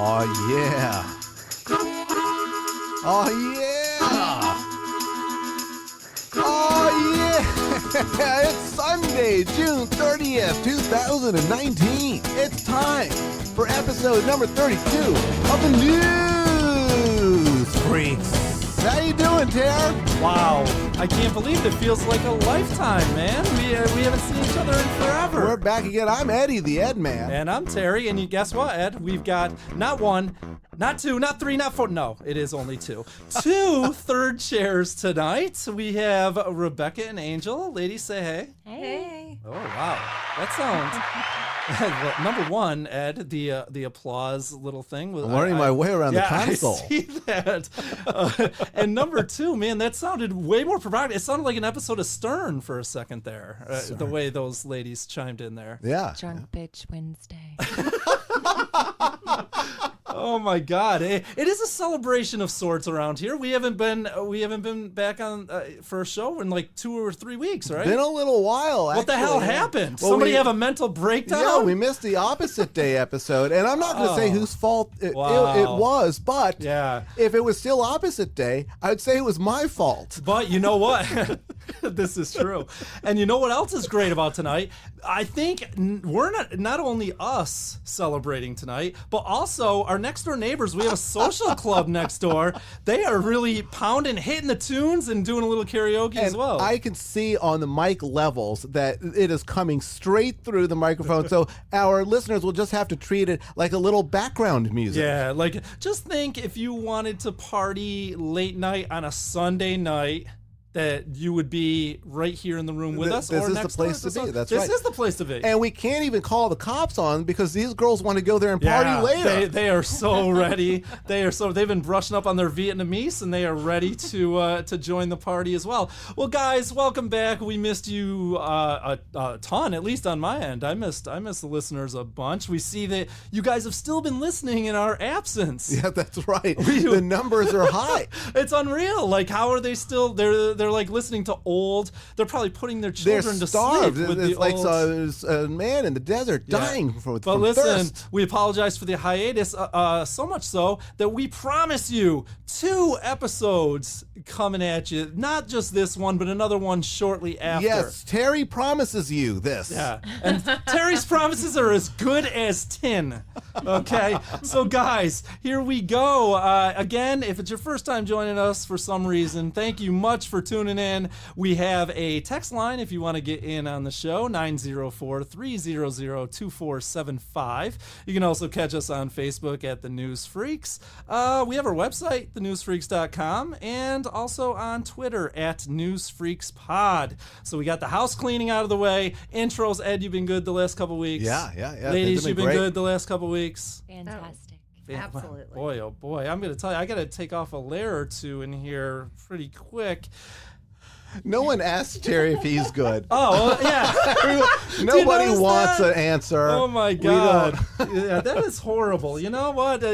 Oh, yeah. Oh, yeah. Oh, yeah. It's Sunday, June 30th, 2019. It's time for episode number 32 of the News Freaks. How you doing, Tare? Wow, I can't believe it feels like a lifetime, man. We haven't seen each other in forever. We're back again. I'm Eddie, the Ed Man. And I'm Terry, and you guess what, Ed? We've got not one, not two, not three, not four. No, it is only two. Two third chairs tonight. We have Rebecca and Angel. Ladies, say hey. Hey. Oh, wow. That sounds... Well, number one, Ed, the applause little thing. I'm learning my way around the console. I see that. And number two, man, that sounded way more provocative. It sounded like an episode of Stern for a second there, the way those ladies chimed in there. Yeah. Drunk bitch Wednesday. Oh my God! It is a celebration of sorts around here. We haven't been back on for a show in like 2 or 3 weeks, right? Been a little while. What the hell happened? Well, Somebody have a mental breakdown? Yeah, we missed the opposite day episode, and I'm not going to say whose fault it was, but if it was still opposite day, I would say it was my fault. But you know what? This is true. And you know what else is great about tonight? I think we're not only us celebrating tonight, but also our next door neighbors. We have a social club next door. They are really pounding, hitting the tunes and doing a little karaoke as well. I can see on the mic levels that it is coming straight through the microphone. So our listeners will just have to treat it like a little background music. Yeah, like just think if you wanted to party late night on a Sunday night, that you would be right here in the room with us. This or is next the place door. to be. That's right. This is the place to be. And we can't even call the cops on because these girls want to go there and party later. They are so ready. They've been brushing up on their Vietnamese and they are ready to join the party as well. Well, guys, welcome back. We missed you a ton, at least on my end. I missed the listeners a bunch. We see that you guys have still been listening in our absence. Yeah, that's right. The numbers are high. It's unreal. Like, how are they still? They're like listening to old. They're probably putting their children to sleep with it's the like old. a man in the desert dying from But listen, thirst. we apologize for the hiatus. So much so that we promise you 2 episodes coming at you. Not just this one, but another one shortly after. Yes, Terry promises you this. Yeah, and Terry's promises are as good as 10. Okay, so guys, here we go. Again, if it's your first time joining us for some reason, thank you much for tuning in. We have a text line if you want to get in on the show, 904-300-2475. You can also catch us on Facebook at The News Freaks. We have our website, thenewsfreaks.com, and also on Twitter at NewsFreaksPod. So we got the house cleaning out of the way. Intros, Ed, you've been good the last couple weeks. Yeah. Ladies, you've been good the last couple weeks. Fantastic. Absolutely. Boy, oh boy. I'm going to tell you, I got to take off a layer or two in here pretty quick. No one asked Terry if he's good. Oh, yeah. Nobody wants an answer. Oh, my God. Yeah, that is horrible. You know what?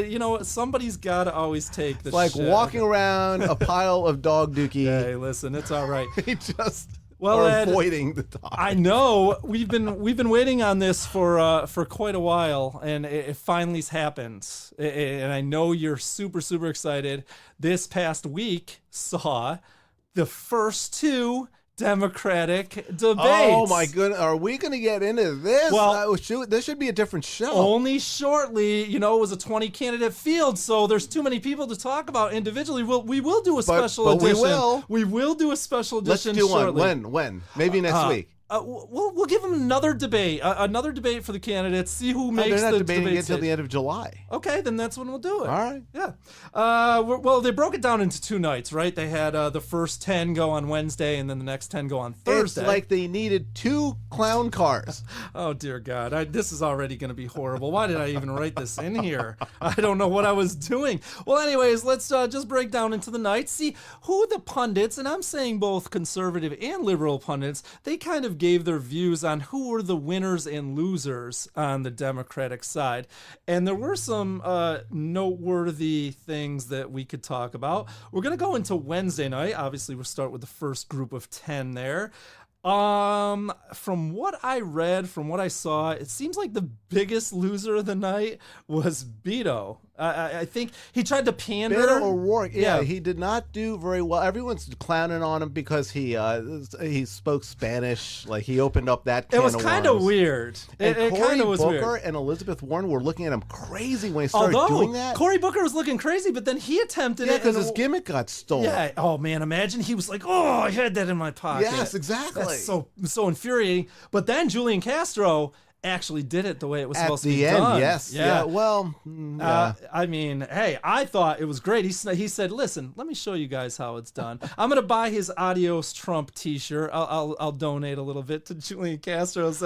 Somebody's got to always take the It's like shit. walking around a pile of dog dookie. Hey, listen, it's all right. He just Ed, avoiding the dog. I know we've been waiting on this for quite a while, and it finally's happened. And I know you're super, super excited. This past week saw the first 2 Democratic debates. Oh my goodness, are we going to get into this? Well, this should be a different show. Only shortly. It was a 20 candidate field, so there's too many people to talk about individually. We will do a special edition. We will do a special edition. Let's do shortly. one. When? Maybe next week. We'll give them another debate for the candidates. See who makes they're not the debating debate until the end of July. Okay, then that's when we'll do it. All right. Yeah. Well, they broke it down into 2 nights, right? They had the first 10 go on Wednesday, and then the next 10 go on Thursday. It's like they needed 2 clown cars. Oh dear God, this is already going to be horrible. Why did I even write this in here? I don't know what I was doing. Well, anyways, let's just break down into the nights. See who the pundits, and I'm saying both conservative and liberal pundits, they kind of gave their views on who were the winners and losers on the Democratic side. And there were some noteworthy things that we could talk about. We're going to go into Wednesday night. Obviously, we'll start with the first group of 10 there. From what I read, from what I saw, it seems like the biggest loser of the night was Beto. I think he tried to pander. Beto O'Rourke, yeah, he did not do very well. Everyone's clowning on him because he spoke Spanish. Like, he opened up that can It was of kind of worms. weird. And It Cory kind of was Booker weird. and Elizabeth Warren were looking at him crazy when he started doing that. Cory Booker was looking crazy, but then he attempted Yeah, it. because and- his gimmick got stolen. Yeah. Oh man, imagine he was like, "Oh, I had that in my pocket." Yes, exactly. That's so infuriating. But then Julian Castro actually did it the way it was At supposed to be the end, done. yes. Yeah. Well, yeah. I mean, hey, I thought it was great. He said, "Listen, let me show you guys how it's done. I'm gonna buy his Adios Trump T-shirt. I'll donate a little bit to Julian Castro's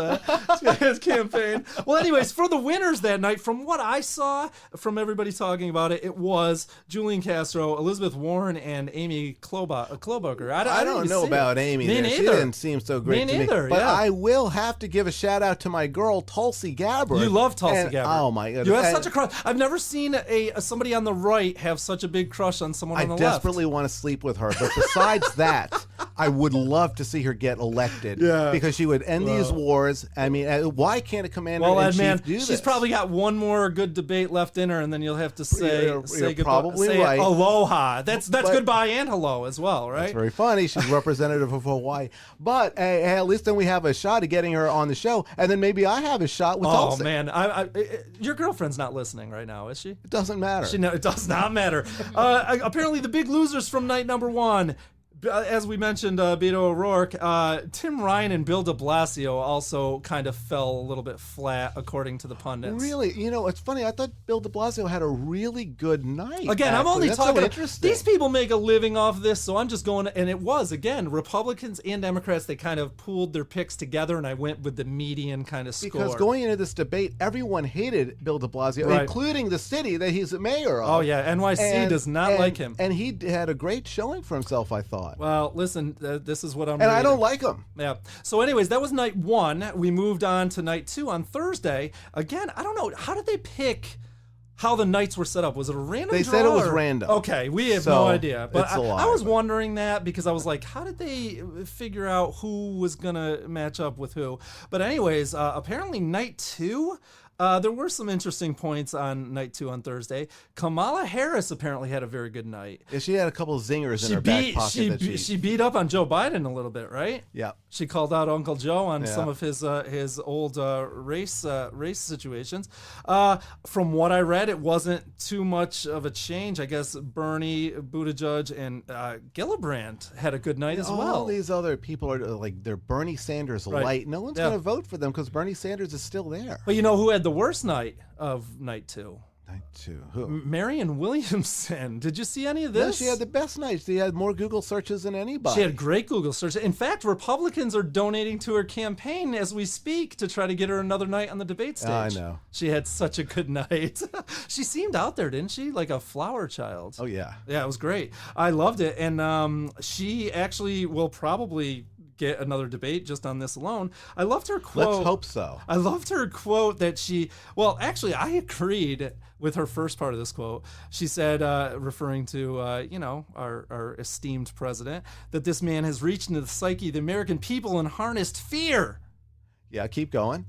his campaign." Well, anyways, for the winners that night, from what I saw, from everybody talking about it, it was Julian Castro, Elizabeth Warren, and Amy Klobuchar. I don't know about Amy. Me there. neither. She didn't seem so great Me to neither, me. But yeah. I will have to give a shout out to my girl Tulsi Gabbard. You love Tulsi And- Gabbard. Oh my goodness! You have And such a crush. I've never seen somebody on the right have such a big crush on someone on the I left. desperately want to sleep with her. But besides that, I would love to see her get elected. Yeah. Because she would end these wars. I mean, why can't a commander Well, in Ed, chief man, do this? she's probably got one more good debate left in her, and then you'll have to say You're goodbye, probably say right. aloha. That's But- goodbye and hello as well, right? It's very funny. She's representative of Hawaii. But hey, at least then we have a shot at getting her on the show, and then maybe I have a shot with Oh Tulsi. man, your girlfriend's not listening right now, is she? It doesn't matter. It does not matter. Apparently, the big losers from night number one, as we mentioned, Beto O'Rourke, Tim Ryan and Bill de Blasio also kind of fell a little bit flat, according to the pundits. Really, it's funny. I thought Bill de Blasio had a really good night. Again, I'm actually. only That's talking. so interesting. These people make a living off this, so I'm just going. And it was again Republicans and Democrats. They kind of pooled their picks together, and I went with the median kind of score. Because going into this debate, everyone hated Bill de Blasio, Right. including the city that he's the mayor of. Oh yeah, NYC does not like him. And he had a great showing for himself, I thought. Well, listen, this is what I'm. And I reading. don't like him. Yeah. So, anyways, that was night one. We moved on to night two on Thursday. Again, I don't know. How did they pick how the nights were set up? Was it a random They draw? said it was or- random. Okay, we have So, no idea. But it's a lie, I was but- wondering that because I was like, how did they figure out who was going to match up with who? But anyways, apparently night two, there were some interesting points on night two on Thursday. Kamala Harris apparently had a very good night. Yeah, she had a couple of zingers in her back pocket. She beat up on Joe Biden a little bit, right? Yeah. She called out Uncle Joe on Yeah. some of his old race situations. From what I read, it wasn't too much of a change. I guess Bernie, Buttigieg, and Gillibrand had a good night as All well. these other people are like, they're Bernie Sanders Right. light. No one's Yeah. going to vote for them because Bernie Sanders is still there. But you know who had the worst night of night two? Night two. Who? Marianne Williamson. Did you see any of No, this? she had the best night. She had more Google searches than anybody. She had great Google search. In fact, Republicans are donating to her campaign as we speak to try to get her another night on the debate stage. I know. She had such a good night. She seemed out there, didn't she? Like a flower child. Oh, yeah. Yeah, it was great. I loved it. And she actually will probably get another debate just on this alone. I loved her quote. Let's hope so. I loved her quote that well, actually, I agreed with her first part of this quote. She said, referring to, our esteemed president, that this man has reached into the psyche of the American people and harnessed fear. Yeah, keep going.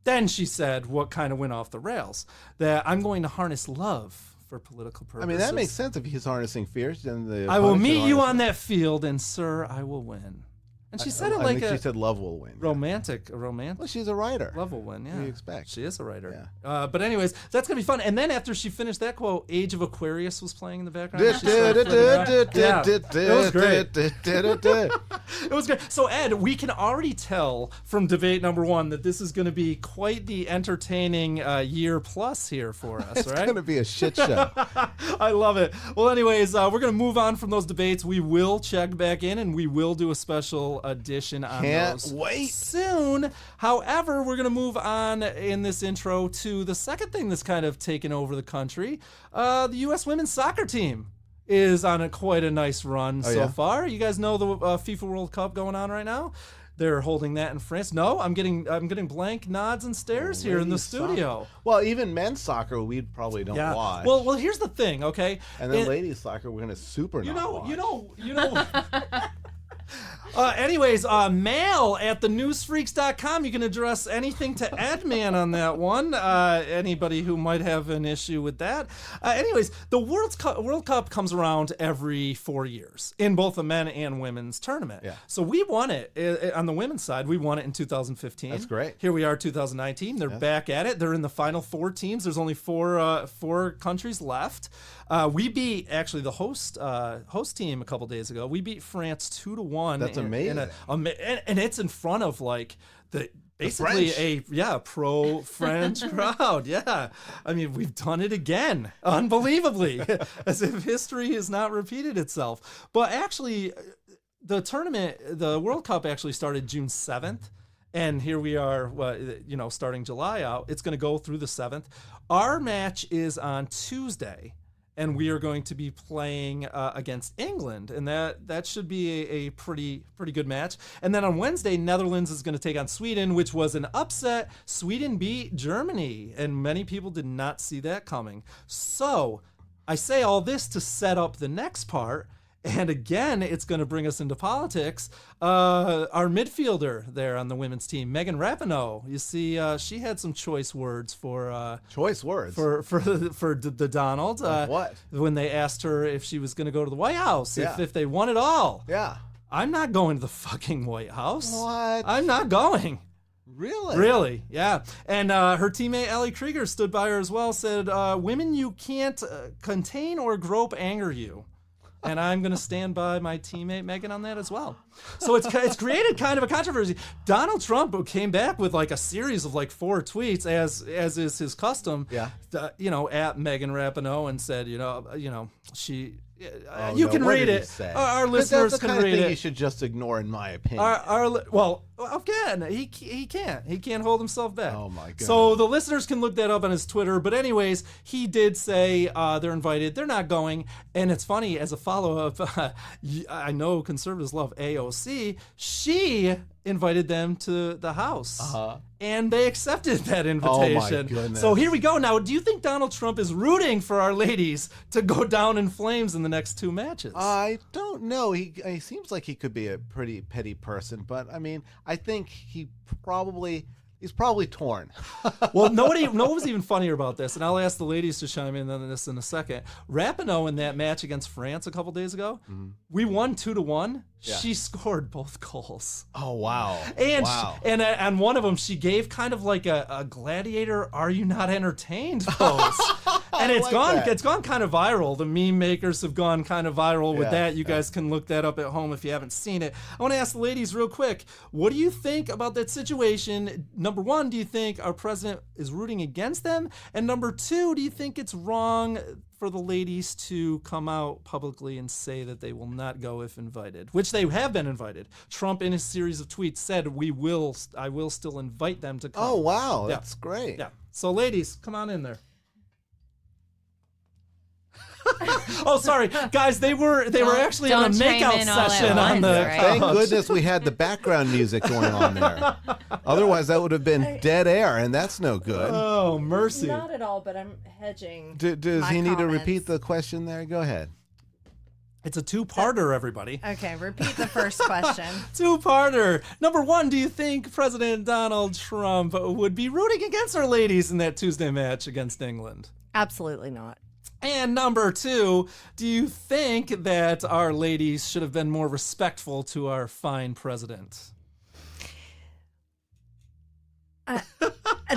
Then she said what kind of went off the rails, that I'm going to harness love for political purposes. I mean, that makes sense if he's harnessing fears. Then the I will opponent meet can you harness on that field, and sir, I will win. And she said it I like think a she said love will win. romantic. Well, she's a writer. Love will win, yeah. What do you expect? She is a writer. Yeah. But anyways, that's going to be fun. And then after she finished that quote, Age of Aquarius was playing in the background. She started flipping around. Yeah. It was great. It was great. So, Ed, we can already tell from debate number one that this is going to be quite the entertaining year plus here for us, It's right? going to be a shit show. I love it. Well, anyways, we're going to move on from those debates. We will check back in, and we will do a special edition on Can't those wait. soon. However, we're going to move on in this intro to the second thing that's kind of taken over the country. The U.S. women's soccer team is on quite a nice run so yeah? far. You guys know the FIFA World Cup going on right now? They're holding that in France. No, I'm getting blank nods and stares here in the Ladies studio. soccer. Well, even men's soccer, we probably don't Yeah. watch. Well, here's the thing, okay? and then ladies soccer, we're going to super You not know, watch. you know. Anyways, mail at thenewsfreaks.com. You can address anything to Edman on that one. Anybody who might have an issue with that. Anyways, the World Cup comes around every 4 years in both the men and women's tournament. Yeah. So we won it on the women's side. We won it in 2015. That's great. Here we are, 2019. They're back at it. They're in the final 4 teams. There's only four countries left. We beat actually the host team a couple days ago. We beat France 2-1. That's amazing. And it's in front of like basically a pro French crowd. Yeah. I mean, we've done it again. Unbelievably. As if history has not repeated itself. But actually, the World Cup actually started June 7th. And here we are, starting July out. It's going to go through the 7th. Our match is on Tuesday. And we are going to be playing against England, and that should be a pretty good match. And then on Wednesday, Netherlands is going to take on Sweden, which was an upset. Sweden beat Germany, and many people did not see that coming. So I say all this to set up the next part. And again, it's going to bring us into politics. Our midfielder there on the women's team, Megan Rapinoe. You see, she had some choice words for choice words for the Donald. Like what? When they asked her if she was going to go to the White House, Yeah. if they won it all. Yeah. I'm not going to the fucking White House. What? I'm not going. Really? Really, yeah. And her teammate Ellie Krieger stood by her as well, said, women you can't contain or grope anger you. And I'm going to stand by my teammate Megan on that as well. So it's created kind of a controversy. Donald Trump came back with like a series of like 4 tweets, as is his custom. Yeah. At Megan Rapinoe, and said, she. Oh, you no, can what read did he it. say? Our But listeners that's the can kind read of thing it. you should just ignore, in my opinion. Well, again, he can't hold himself back. Oh my God. So the listeners can look that up on his Twitter. But anyways, he did say they're invited. They're not going. And it's funny, as a follow-up, I know conservatives love AOC. She invited them to the house. Uh-huh. And they accepted that invitation. Oh my goodness. So here we go. Now, do you think Donald Trump is rooting for our ladies to go down in flames in the next 2 matches? I don't know. He seems like he could be a pretty petty person, but I mean, I think he's probably torn. Well, what was even funnier about this, and I'll ask the ladies to chime in on this in a second. Rapinoe in that match against France a couple days ago, we won 2-1. Yeah. She scored both goals. Oh wow! And wow. and on one of them, she gave kind of like a gladiator, "Are you not entertained?" pose. And it's gone kind of viral. The meme makers have gone kind of viral with that. You guys can look that up at home if you haven't seen it. I want to ask the ladies real quick, what do you think about that situation? Number 1, do you think our president is rooting against them? And number 2, do you think it's wrong for the ladies to come out publicly and say that they will not go if invited, which they have been invited? Trump, in his series of tweets, said, I will still invite them to come. Oh wow, that's great. Yeah. So ladies, come on in there. Oh, sorry, guys. They were actually in a makeout session on the. Right? Thank goodness we had the background music going on there. Otherwise, that would have been dead air, and that's no good. Oh, mercy. Not at all, but I'm hedging. Does my he need to comments. repeat the question there? Go ahead. It's a 2-parter, everybody. Okay, repeat the first question. 2-parter. Number 1, do you think President Donald Trump would be rooting against our ladies in that Tuesday match against England? Absolutely not. And number 2, do you think that our ladies should have been more respectful to our fine president?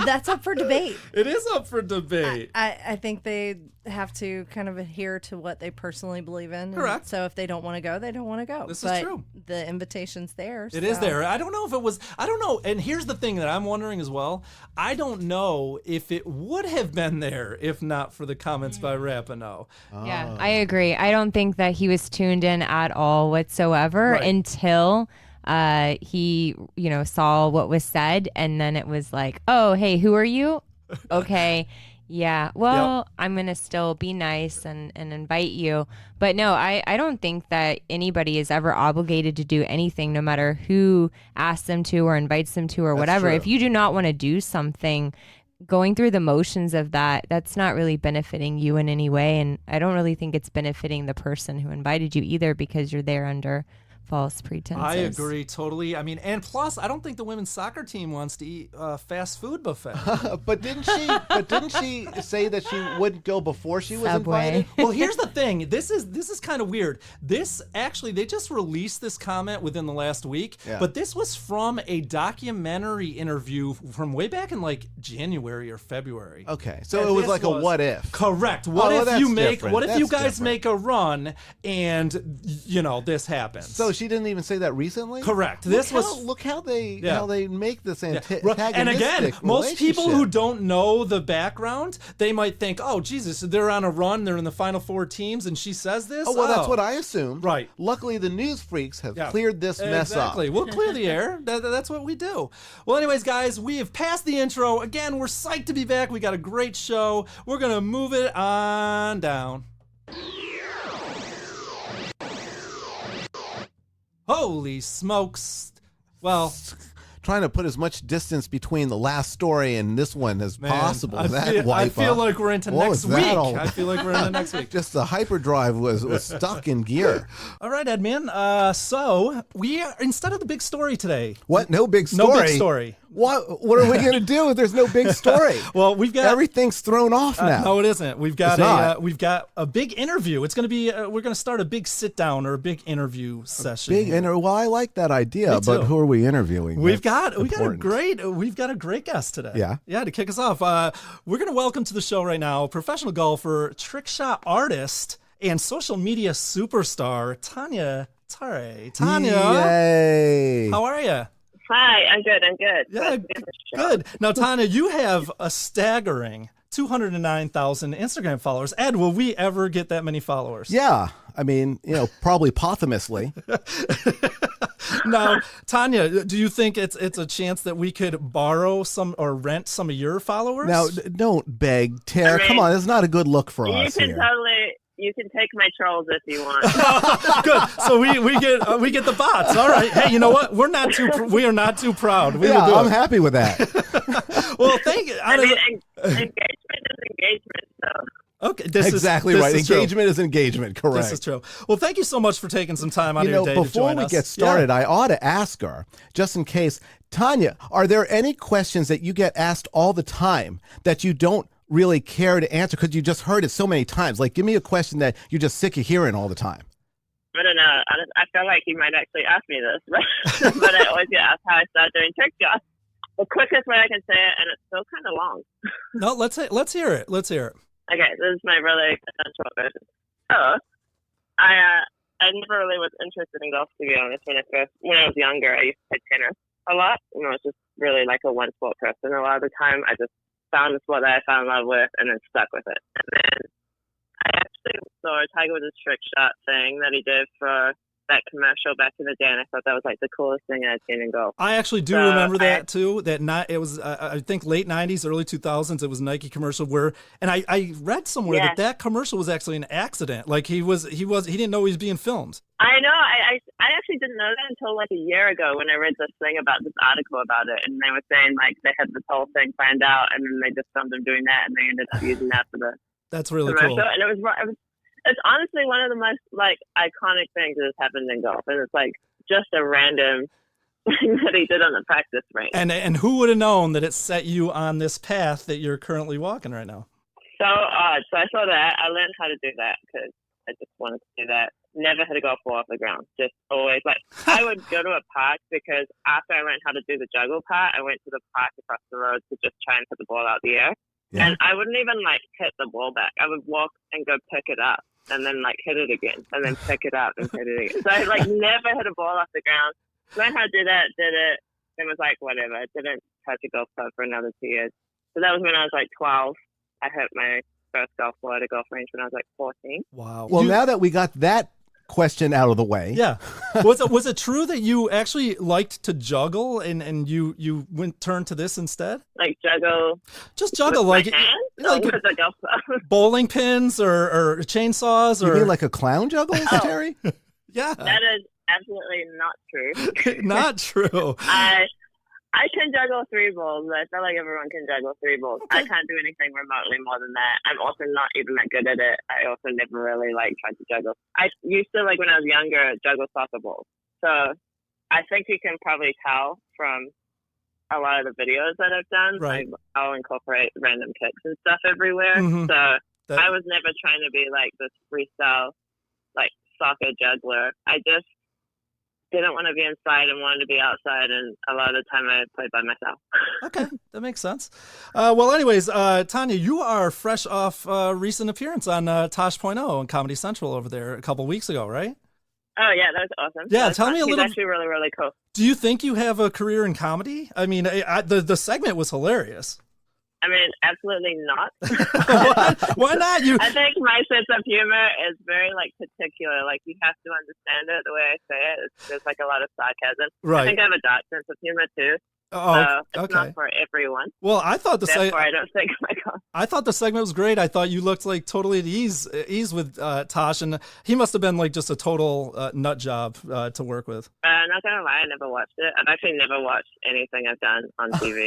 That's up for debate. It is up for debate. I think they have to kind of adhere to what they personally believe in. Correct. So if they don't want to go, they don't want to go. This but is true. The invitation's there. It is there. I don't know if it was. I don't know. And here's the thing that I'm wondering as well. I don't know if it would have been there if not for the comments by Rapinoe. Yeah, I agree. I don't think that he was tuned in at all whatsoever until he, saw what was said, and then it was like, oh, hey, who are you? Okay. Yeah, well, I'm going to still be nice and invite you. But no, I don't think that anybody is ever obligated to do anything, no matter who asks them to or invites them to or whatever. true. If you do not want to do something, going through the motions of that's not really benefiting you in any way. And I don't really think it's benefiting the person who invited you either, because you're there under false pretenses. I agree totally. I mean, and plus, I don't think the women's soccer team wants to eat fast food buffet. But didn't she say that she wouldn't go before she was Subway. invited? Well, here's the thing. This is kind of weird. This actually, they just released this comment within the last week, but this was from a documentary interview from way back in like January or February. Okay, so it was like a what if. Correct. What if you make? different. What if That's you guys different. make a run and this happens? So she didn't even say that recently? Correct. Look how they make this antagonistic And again, most people who relationship. don't know the background, they might think, "Oh, Jesus, they're on a run. They're in the final four teams," and she says this. Oh, well, that's what I assumed. Right. Luckily, the news freaks have cleared this mess up. Exactly. We'll clear the air. That's what we do. Well, anyways, guys, we have passed the intro. Again, we're psyched to be back. We got a great show. We're going to move it on down. Holy smokes. Well, Trying to put as much distance between the last story and this one as possible. I feel like we're into What next was week. that all- I feel like we're into next week. Just the hyperdrive was stuck in gear. All right, Edman. So we are, instead of the big story today. What? No big story? No big story. What are we going to do if there's no big story? Well, we've got everything's thrown off now. No, it isn't. We've got It's not. a big interview. It's going to be we're going to start a big sit down or a big interview session. Well, I like that idea, Me too. but who are we interviewing? We've got important. a great guest today. Yeah? To kick us off. We're going to welcome to the show right now professional golfer, trick shot artist, and social media superstar Tania Tare. Tanya, Yay! how are you? Hi, I'm good. Yeah, good. Now, Tanya, you have a staggering 209,000 Instagram followers. Ed, will we ever get that many followers? Yeah, I mean, probably posthumously. Now, Tanya, do you think it's a chance that we could borrow some or rent some of your followers? Now, don't beg, Tara. Come on, it's not a good look for us here. You can take my trolls if you want. Good. So we get the bots. All right. Hey, you know what? We are not too proud. We will do I'm it. happy with that. Well, thank you. I mean, engagement is engagement, so. Okay, this exactly is right. true. Engagement is engagement. Correct. This is true. Well, thank you so much for taking some time out of your day to before join we us. get started, I ought to ask her, just in case, Tanya, are there any questions that you get asked all the time that you don't really care to answer because you just heard it so many times? Like, give me a question that you're just sick of hearing all the time. I don't know. I feel like you might actually ask me this, but I always get asked how I started doing trick shots. The quickest way I can say it, and it's still kind of long. No, let's hear it. Let's hear it. Okay, this is my really short version. So, I never really was interested in golf, to be honest. When I was younger, I used to play tennis a lot. I was just really like a one sport person. A lot of the time, I just found a sport that I fell in love with and then stuck with it. And then I actually saw Tiger Woods' trick shot thing that he did for that commercial back in the day, and I thought that was like the coolest thing I'd seen in golf. I actually do remember that too. It was I think late '90s, early 2000s. It was a Nike commercial and I read somewhere that commercial was actually an accident. Like he didn't know he was being filmed. I know. I actually didn't know that until like a year ago when I read this thing about this article about it, and they were saying like they had this whole thing planned out, and then they just filmed them doing that, and they ended up using that for the That's really commercial. cool. And it's honestly one of the most like iconic things that has happened in golf, and it's like just a random thing that he did on the practice range. And who would have known that it set you on this path that you're currently walking right now? So odd. So I saw that. I learned how to do that because I just wanted to do that. Never hit a golf ball off the ground. Just always like I would go to a park because after I learned how to do the juggle part, I went to the park across the road to just try and put the ball out the air. Yeah. And I wouldn't even like hit the ball back. I would walk and go pick it up and then like hit it again and then pick it up and hit it again. So I like never hit a ball off the ground. Learned how to do that, did it, and was like whatever. I didn't touch a golf club for another 2 years. So that was when I was like 12. I hit my first golf ball at a golf range when I was like 14. Wow. Well, now that we got that question out of the way. Yeah. Was it true that you actually liked to juggle and you turned to this instead? Like juggle? Just juggle with like my hands? like with a golf club. Bowling pins or chainsaws or You mean like a clown juggle, Terry? Yeah. That is absolutely not true. Not true. I can juggle 3 balls. I feel like everyone can juggle 3 balls. Okay. I can't do anything remotely more than that. I'm also not even that good at it. I also never really tried to juggle. I used to when I was younger juggle soccer balls. So I think you can probably tell from a lot of the videos that I've done. Right. I'll incorporate random kicks and stuff everywhere. Mhm. So That- I was never trying to be like this freestyle, like soccer juggler. I just didn't want to be inside and wanted to be outside, and a lot of the time I played by myself. Okay, that makes sense. Well, anyways, Tania, you are fresh off a recent appearance on Tosh.0 on Comedy Central over there a couple weeks ago, right? Oh yeah, that was awesome. Yeah, That was tell fun. me a He's little- actually really, really cool. Do you think you have a career in comedy? I mean, the segment was hilarious. I mean, absolutely not. Why not? I think my sense of humor is very like particular. Like you have to understand it the way I say it. There's like a lot of sarcasm. Right. I think I have a dark sense of humor too. Oh, It's okay. not for everyone. Well, I thought Therefore, I don't think I thought the segment was great. I thought you looked like totally at ease with Tosh, and he must have been like just a total nut job to work with. Not gonna lie, I never watched it. I've actually never watched anything I've done on TV.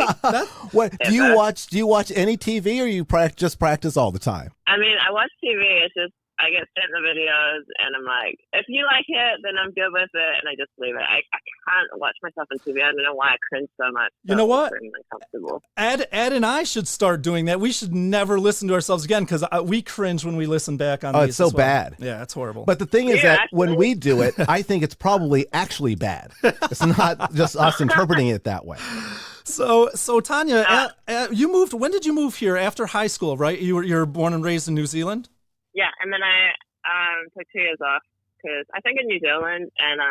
What do you watch? Do you watch any TV, or you just practice all the time? I mean, I watch TV. It's just I get sent the videos, and I'm like, if you like it, then I'm good with it, and I just leave it. I can't watch myself on TV. I don't know why I cringe so much. You know what? It's uncomfortable. Ed and I should start doing that. We should never listen to ourselves again because we cringe when we listen back on. Oh, these it's so as well. bad. Yeah, it's horrible. But the thing is Yeah, that when actually. we do it, I think it's probably actually bad. It's not just us interpreting it that way. So Tania, you moved. When did you move here? After high school, right? You're born and raised in New Zealand. Yeah, and then I took 2 years off because I think in New Zealand and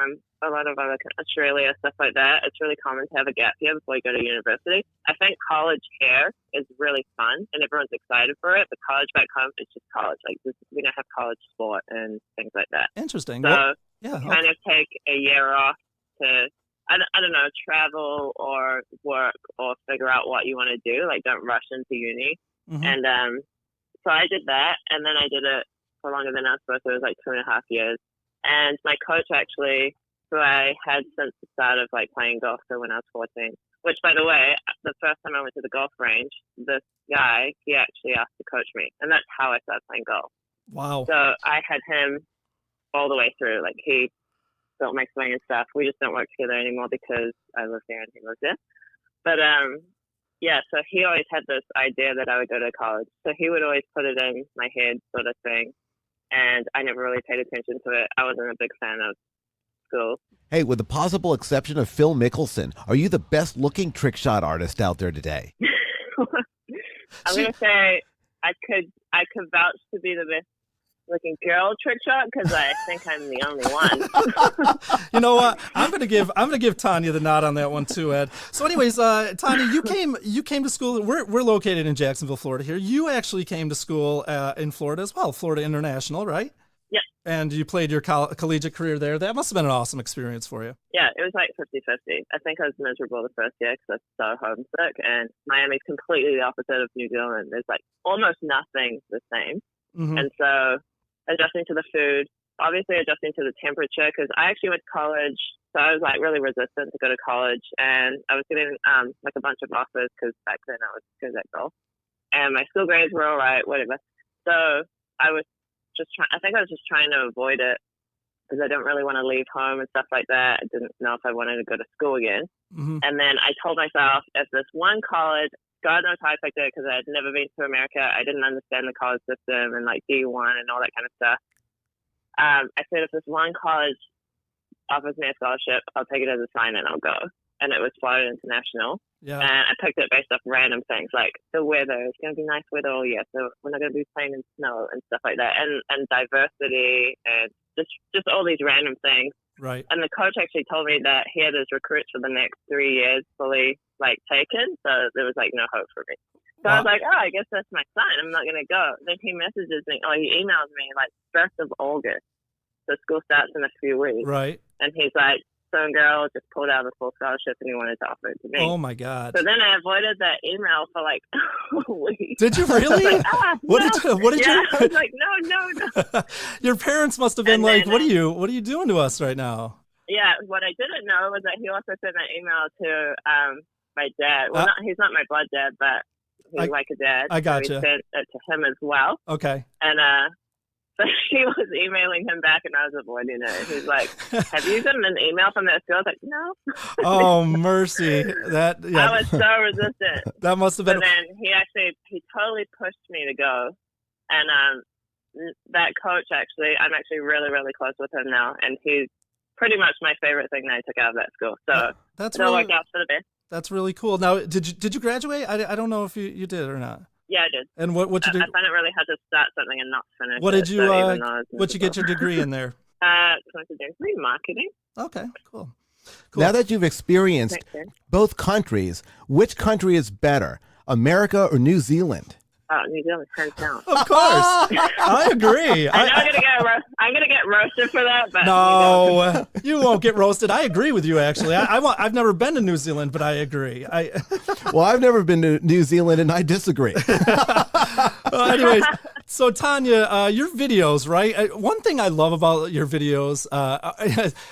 a lot of other Australia, stuff like that, it's really common to have a gap year before you go to university. I think college here is really fun and everyone's excited for it, but college back home is just college. Like we don't have college sport and things like that. Interesting. So Well, yeah. kind of take a year off to, I don't know, travel or work or figure out what you want to do. Like don't rush into uni. Mhm. And so I did that, and then I did it for longer than I was supposed to. It was like 2.5 years. And my coach actually, who I had since the start of like playing golf, so when I was 14, which by the way, the first time I went to the golf range, this guy, he actually asked to coach me. And that's how I started playing golf. Wow. So I had him all the way through. Like he built my swing and stuff. We just don't work together anymore because I live there and he lives there. But yeah, so he always had this idea that I would go to college. So he would always put it in my head sort of thing. And I never really paid attention to it. I wasn't a big fan of school. Hey, with the possible exception of Phil Mickelson, are you the best looking trick shot artist out there today? I'm going to say I could vouch to be the best looking girl trick shot because I think I'm the only one. You know what? I'm gonna give Tania the nod on that one too, Ed. So, anyways, Tania, you came to school. We're located in Jacksonville, Florida. Here, you actually came to school in Florida as well, Florida International, right? Yeah. And you played your collegiate career there. That must have been an awesome experience for you. Yeah, it was like 50-50. I think I was miserable the first year because I was so homesick, and Miami's completely the opposite of New Zealand. There's like almost nothing the same, Mm-hmm. and so adjusting to the food, obviously adjusting to the temperature because I actually went to college, so I was like really resistant to go to college, and I was getting like a bunch of offers because back then I was good at golf, and my school grades were all right, whatever. So I was I think I was just trying to avoid it because I didn't really want to leave home and stuff like that. I didn't know if I wanted to go to school again. Mm-hmm. And then I told myself, if this one college, God knows how I picked it because I had never been to America. I didn't understand the college system and like D1 and all that kind of stuff. I said, if this one college offers me a scholarship, I'll take it as a sign and I'll go. And it was Florida International. Yeah. And I picked it based off random things like the weather. It's going to be nice weather all year, so we're not going to be playing in snow and stuff like that. And diversity and just all these random things. Right. And the coach actually told me that he had his recruits for the next 3 years fully like taken, so there was like no hope for me. So I was like, oh, I guess that's my sign. I'm not going to go. Then he messages me, he emails me like 1st of August. So school starts in a few weeks. Right. And he's like, some girl just pulled out a full scholarship and he wanted to offer it to me. Oh my God. So then I avoided that email for like a week. Did you really? What did yeah, you? I was like, no. Your parents must have been And like, then, what are you doing to us right now? Yeah, what I didn't know was that he also sent an email to my dad. Well, he's not my blood dad, but he's like a dad. I gotcha. So he sent it to him as well. Okay. And So she was emailing him back, and I was avoiding it. He's like, "Have you gotten an email from that school?" I was like, "No." Oh, mercy! That I was so resistant. That must have been. But then he totally pushed me to go, and that coach I'm actually really, really close with him now, and he's pretty much my favorite thing that I took out of that school. So that's it all really, worked out for the best. That's really cool. Now, did you graduate? I don't know if you did or not. Yeah, I did. And what you do? I find it really hard to start something and not finish. What did you? What'd you miserable. get your degree in there? Marketing. Okay, cool. Now that you've experienced both countries, which country is better, America or New Zealand? Oh, New Zealand, hands down. Of course, I agree. I know I'm gonna get roasted for that, but no, you won't get roasted. I agree with you. Actually, I've never been to New Zealand, but I agree. Well, I've never been to New Zealand, and I disagree. Anyways, so Tania, your videos, right? One thing I love about your videos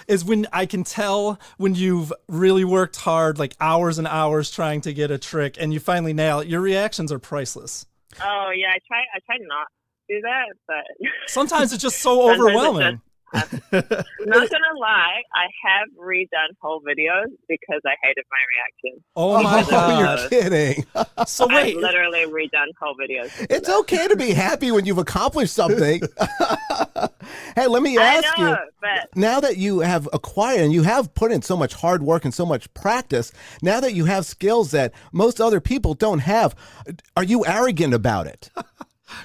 is when I can tell when you've really worked hard, like hours and hours trying to get a trick, and you finally nail it. Your reactions are priceless. Oh yeah, I try not to do that, but sometimes it's just so overwhelming. Not gonna lie, I have redone whole videos because I hated my reaction. Oh my God, you're kidding. So wait, I've literally redone whole videos. It's okay to be happy when you've accomplished something. Hey, let me ask you, but now that you have acquired and you have put in so much hard work and so much practice, now that you have skills that most other people don't have, are you arrogant about it?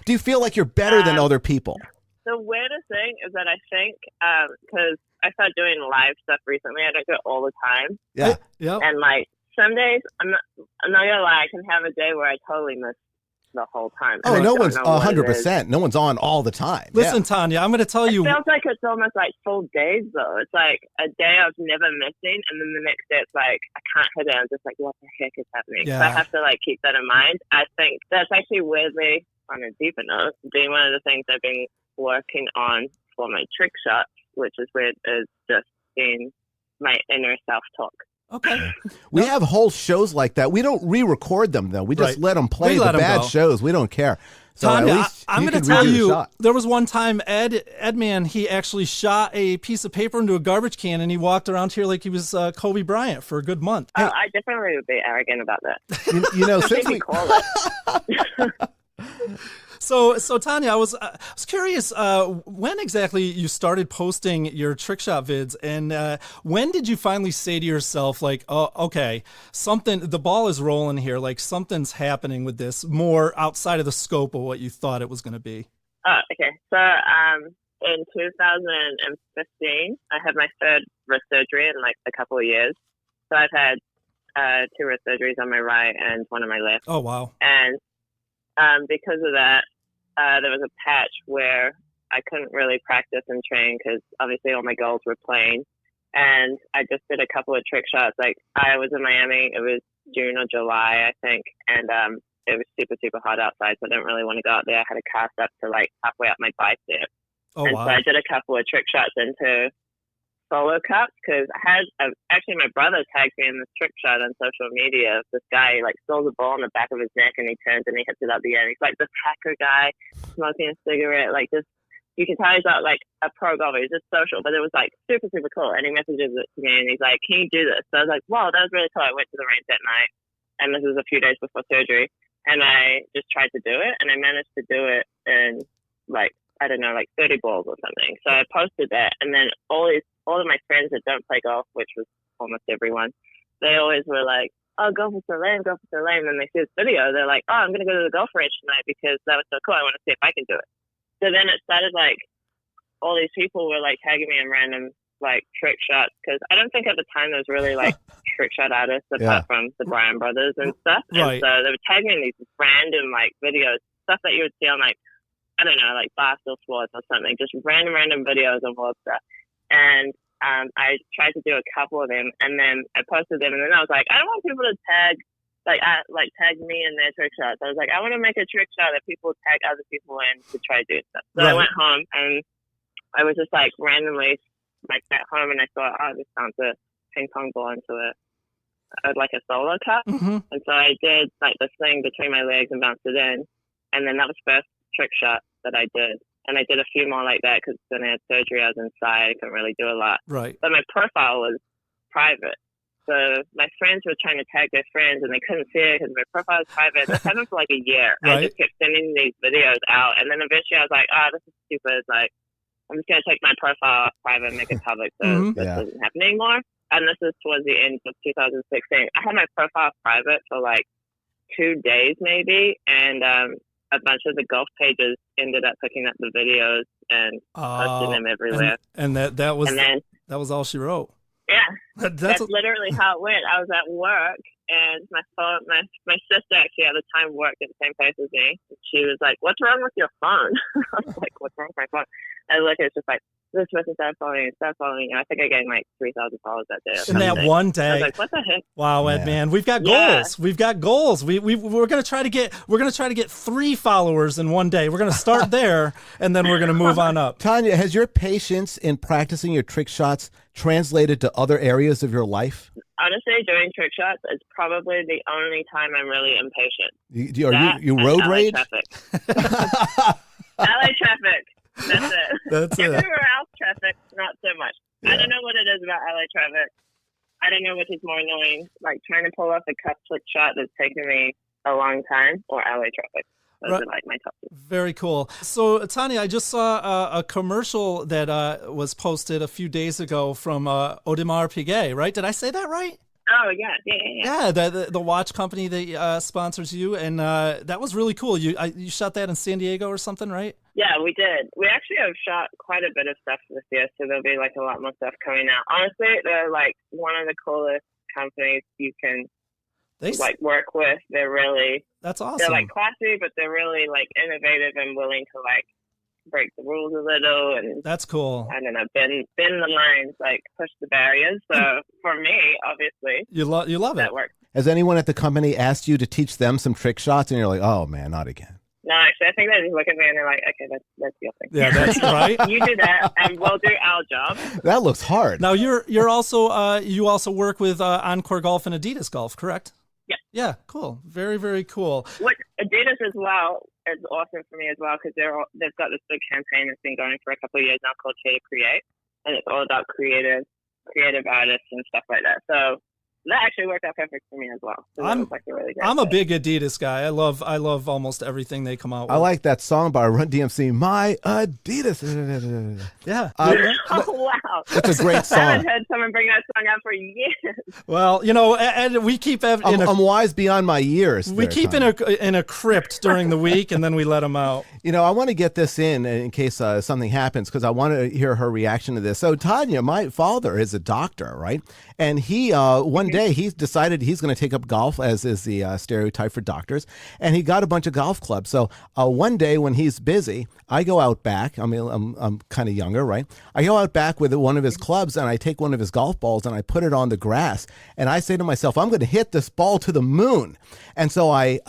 Do you feel like you're better than other people? The weirdest thing is that I think, because I started doing live stuff recently, I don't do it all the time. Yeah. And like some days, I'm not gonna lie, I can have a day where I totally miss the whole time. Oh, no one's 100%. No one's on all the time. Listen, Tania, I'm going to tell you. It feels like it's almost like full days, though. It's like a day of never missing, and then the next day it's like, I can't hit it. I'm just like, what the heck is happening? Yeah. So I have to like keep that in mind. I think that's actually weirdly, on a deeper note, being one of the things I've been working on for my trick shots, which is weird, is just being my inner self-talk. Okay. We have whole shows like that. We don't re-record them, though. We just let them play the bad shows. We don't care. So Tania, I'm going to tell you, there was one time Edman, he actually shot a piece of paper into a garbage can, and he walked around here like he was Kobe Bryant for a good month. Oh, I definitely would be arrogant about that. You know, since we call it. So Tania, I was curious when exactly you started posting your trick shot vids, and when did you finally say to yourself, like, oh, okay, the ball is rolling here, like something's happening with this more outside of the scope of what you thought it was going to be? Oh, okay. So in 2015, I had my third wrist surgery in like a couple of years. So I've had 2 wrist surgeries on my right and one on my left. Oh, wow. And because of that, there was a patch where I couldn't really practice and train because obviously all my goals were playing. And I just did a couple of trick shots. Like I was in Miami, it was June or July, I think. And it was super, super hot outside. So I didn't really want to go out there. I had a cast up to like halfway up my bicep. Oh, and wow. so I did a couple of trick shots into solo cups because I had actually my brother tagged me in this trick shot on social media. This guy like steals a ball on the back of his neck and he turns and he hits it out the end. He's like this hacker guy smoking a cigarette, like just you can tell he's not like a pro golfer. He's just social, but it was like super, super cool. And he messages it to me and he's like, "Can you do this?" So I was like, "Wow, that was really cool." I went to the range that night, and this was a few days before surgery, and I just tried to do it, and I managed to do it in like I don't know, like 30 balls or something. So I posted that, and then all of my friends that don't play golf, which was almost everyone, they always were like, "Oh, golf is so lame, golf is so lame." And they see this video, they're like, "Oh, I'm going to go to the golf range tonight because that was so cool. I want to see if I can do it." So then it started like all these people were like tagging me in random like trick shots because I don't think at the time there was really like trick shot artists apart from the Bryan brothers and stuff. Right. And so they were tagging me in these random like videos, stuff that you would see on like, I don't know, like Barstool Sports or something, just random videos of all stuff. And I tried to do a couple of them, and then I posted them, and then I was like, I don't want people to tag me in their trick shots. I was like, I want to make a trick shot that people tag other people in to try to do stuff. So I went home, and I was just like randomly like at home, and I thought, oh, this sounds a ping pong ball into like a solo cup. Mm-hmm. And so I did like this thing between my legs and bounced it in, and then that was the first trick shot that I did. and I did a few more like that because when I had surgery, I was inside. I couldn't really do a lot. Right. But my profile was private. So my friends were trying to tag their friends, and they couldn't see it because my profile was private. This happened for like a year. Right. I just kept sending these videos out, and then eventually I was like, this is stupid. Like, I'm just going to take my profile off private and make it public so this doesn't happen anymore. And this is towards the end of 2016. I had my profile private for like 2 days maybe, and a bunch of the golf pages ended up picking up the videos and posting them everywhere. And that was all she wrote. Yeah, that's literally how it went. I was at work, and my sister actually at the time worked at the same place as me. She was like, "What's wrong with your phone?" I was like, "What's wrong with my phone?" And look, it's just like, this person started following. And I think I gained like 3,000 followers that day. In that one day. I was like, what the heck? Wow, Ed, man, we've got goals. We've got goals. We're gonna try to get 3 followers in one day. We're gonna start there, and then we're gonna move on up. Tanya, has your patience in practicing your trick shots translated to other areas of your life? Honestly, doing trick shots is probably the only time I'm really impatient. You road rage? LA traffic. That's it. That's it. Everywhere else, traffic, not so much. Yeah. I don't know what it is about LA traffic. I don't know which is more annoying, like trying to pull off a cup flick shot that's taken me a long time, or LA traffic. Those are like my top 2. Very cool. So, Tanya, I just saw a commercial that was posted a few days ago from Audemars Piguet, right? Did I say that right? Oh, yeah. Yeah, the watch company that sponsors you, and that was really cool. You shot that in San Diego or something, right? Yeah, we did. We actually have shot quite a bit of stuff this year, so there'll be like a lot more stuff coming out. Honestly, they're like one of the coolest companies you can work with. They're really that's awesome. They're like classy, but they're really like innovative and willing to like break the rules a little, and that's cool. I don't know, bend the lines, like push the barriers. So for me, obviously, you love that it. Works. Has anyone at the company asked you to teach them some trick shots, and you're like, oh man, not again? No, actually, I think they just look at me and they're like, okay, that's your thing. Yeah, that's right. You do that, and we'll do our job. That looks hard. Now you're also you also work with Encore Golf and Adidas Golf, correct? Yeah. Yeah, cool. Very, very cool. What Adidas as well is awesome for me as well, because they've got this big campaign that's been going for a couple of years now called Care to Create, and it's all about creative artists and stuff like that. So that actually worked out perfect for me as well. So that was like a really great I'm a big Adidas guy. I love almost everything they come out with. I like that song by Run DMC, My Adidas. Yeah. Oh, wow. That's a great song. I haven't heard someone bring that song out for years. Well, and we keep... I'm wise beyond my years. We keep in a crypt during the week, and then we let them out. I want to get this in case something happens, because I want to hear her reaction to this. So, Tanya, my father is a doctor, right? And he, one day, he's decided he's going to take up golf, as is the stereotype for doctors. And he got a bunch of golf clubs. So one day when he's busy, I go out back. I mean, I'm kind of younger, right? I go out back with one of his clubs, and I take one of his golf balls and I put it on the grass. And I say to myself, I'm going to hit this ball to the moon. And so I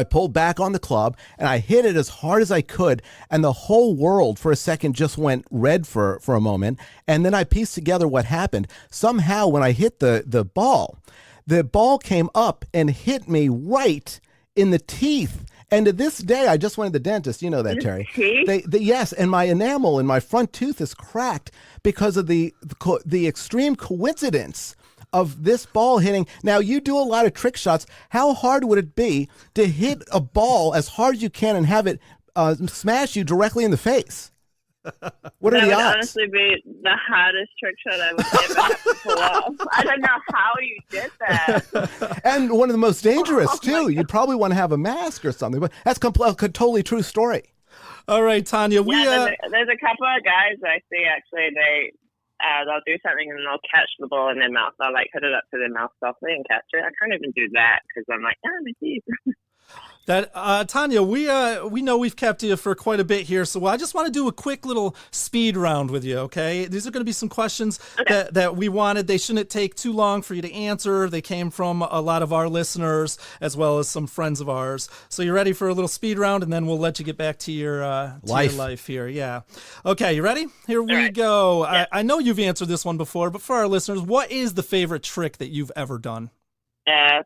pulled back on the club and I hit it as hard as I could, and the whole world for a second just went red for a moment. And then I pieced together what happened. Somehow when I hit the ball came up and hit me right in the teeth. And to this day, I just went to the dentist. You know that, Terry. Yes, and my enamel in my front tooth is cracked because of the extreme coincidence of this ball hitting. Now, you do a lot of trick shots. How hard would it be to hit a ball as hard as you can and have it smash you directly in the face? What are the odds? That would honestly be the hardest trick shot I would ever have to pull off. I don't know how you did that. And one of the most dangerous, too. You'd probably want to have a mask or something. But that's a totally true story. All right, Tanya. There's a couple of guys I see, actually, they'll do something and they'll catch the ball in their mouth. They'll like hit it up to their mouth softly and catch it. I can't even do that because I'm like, my teeth. Tanya, we know we've kept you for quite a bit here, so I just want to do a quick little speed round with you, okay? These are going to be some questions that we wanted. They shouldn't take too long for you to answer. They came from a lot of our listeners as well as some friends of ours. So you ready for a little speed round, and then we'll let you get back to your life here. Yeah. Okay, you ready? Here we go. Yeah. I know you've answered this one before, but for our listeners, what is the favorite trick that you've ever done?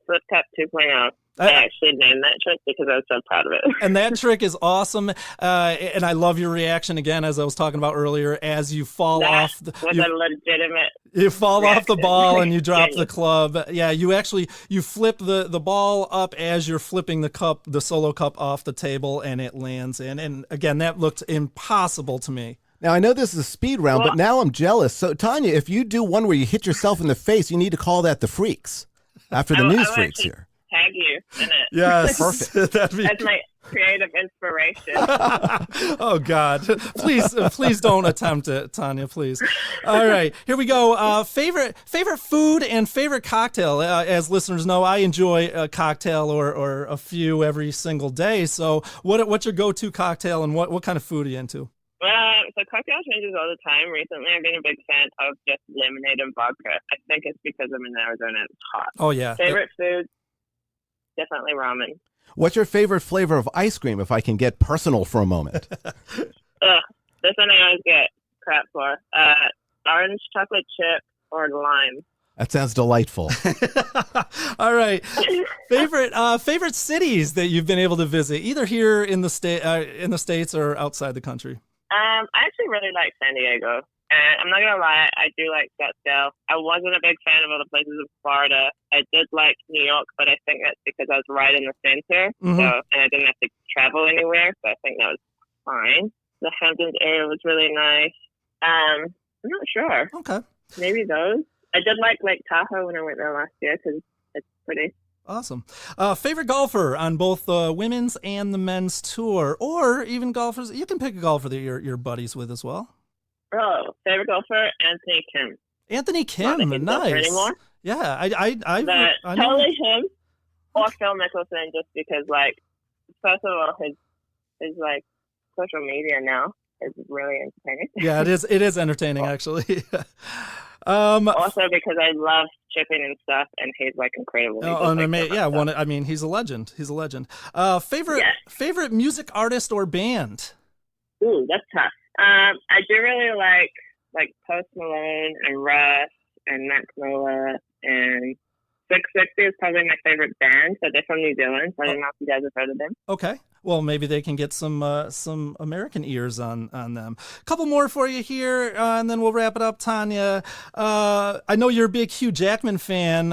Flip Cup 2.0. I actually named that trick because I was so proud of it. And that trick is awesome. And I love your reaction again, as I was talking about earlier, as you fall off. A legitimate. You fall reaction. off the ball and you drop the club. Yeah, you flip the ball up as you're flipping the solo cup off the table, and it lands in. And again, that looked impossible to me. Now, I know this is a speed round, but now I'm jealous. So, Tanya, if you do one where you hit yourself in the face, you need to call that the Freaks after the news freaks here. Tag you in it. Yes. Perfect. That's my creative inspiration. Oh, God. Please don't attempt it, Tanya, please. All right, here we go. Favorite food and favorite cocktail. As listeners know, I enjoy a cocktail or a few every single day. So what's your go-to cocktail, and what kind of food are you into? So cocktail changes all the time. Recently, I've been a big fan of just lemonade and vodka. I think it's because I'm in Arizona and it's hot. Oh, yeah. Favorite food? Definitely ramen. What's your favorite flavor of ice cream, if I can get personal for a moment? This one I always get crap for. Orange chocolate chip or lime. That sounds delightful. All right. Favorite cities that you've been able to visit, either here in the States or outside the country? I actually really like San Diego. And I'm not going to lie, I do like Scottsdale. I wasn't a big fan of other places in Florida. I did like New York, but I think that's because I was right in the center. Mm-hmm. And I didn't have to travel anywhere, so I think that was fine. The Hamptons area was really nice. I'm not sure. Okay. Maybe those. I did like Lake Tahoe when I went there last year because it's pretty. Awesome. Favorite golfer on both the women's and the men's tour, or even golfers? You can pick a golfer that you're buddies with as well. Oh, favorite golfer, Anthony Kim. Anthony Kim, nice. Anymore. Yeah, I know. Totally him or Phil Mickelson, just because, like, first of all, his like social media now is really entertaining. Yeah, it is entertaining actually. Also because I love chipping and stuff, and he's like incredible. He's a legend. He's a legend. Favorite music artist or band? Ooh, that's tough. I do really like Post Malone and Russ and Mac Miller, and 660 is probably my favorite band. So they're from New Zealand, so I don't know if you guys have heard of them. Okay. Well, maybe they can get some American ears on them. A couple more for you here, and then we'll wrap it up, Tanya. I know you're a big Hugh Jackman fan.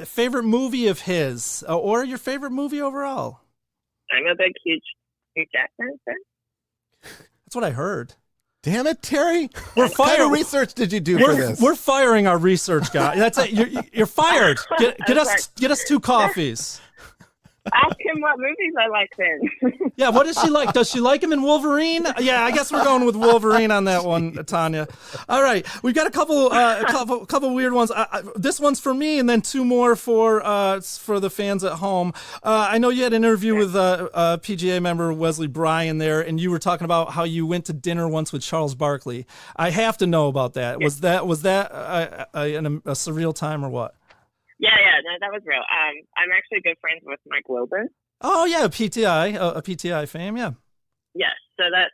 Favorite movie of his, or your favorite movie overall? I'm a big Hugh Jackman fan. That's what I heard. Damn it, Terry! What kind of research did you do for this? We're firing our research guy. That's it. You're fired. Get us 2 coffees. Ask him what movies I like then. Yeah, what does she like? Does she like him in Wolverine? Yeah, I guess we're going with Wolverine on that one, Tanya. All right, we've got a couple weird ones. This one's for me, and then 2 more for the fans at home. I know you had an interview with PGA member Wesley Bryan there, and you were talking about how you went to dinner once with Charles Barkley. I have to know about that. Was that a surreal time or what? Yeah, no, that was real. I'm actually good friends with Mike Wilbur. Oh yeah, a PTI fame, yeah. Yes, so that's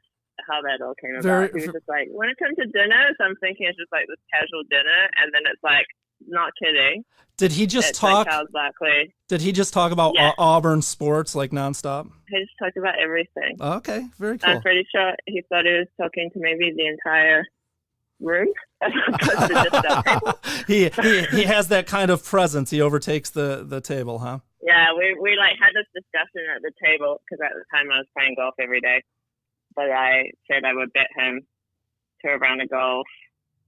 how that all came about. He was just like, when it comes to dinner, so I'm thinking it's just like this casual dinner, and then it's like, not kidding. Did he just talk? Like Charles Barkley. Did he just talk about Auburn sports like nonstop? He just talked about everything. Okay, very cool. I'm pretty sure he thought he was talking to maybe the entire room. He has that kind of presence. He overtakes the table, huh? Yeah, we like had this discussion at the table because at the time I was playing golf every day. But I said I would bet him to a round of golf,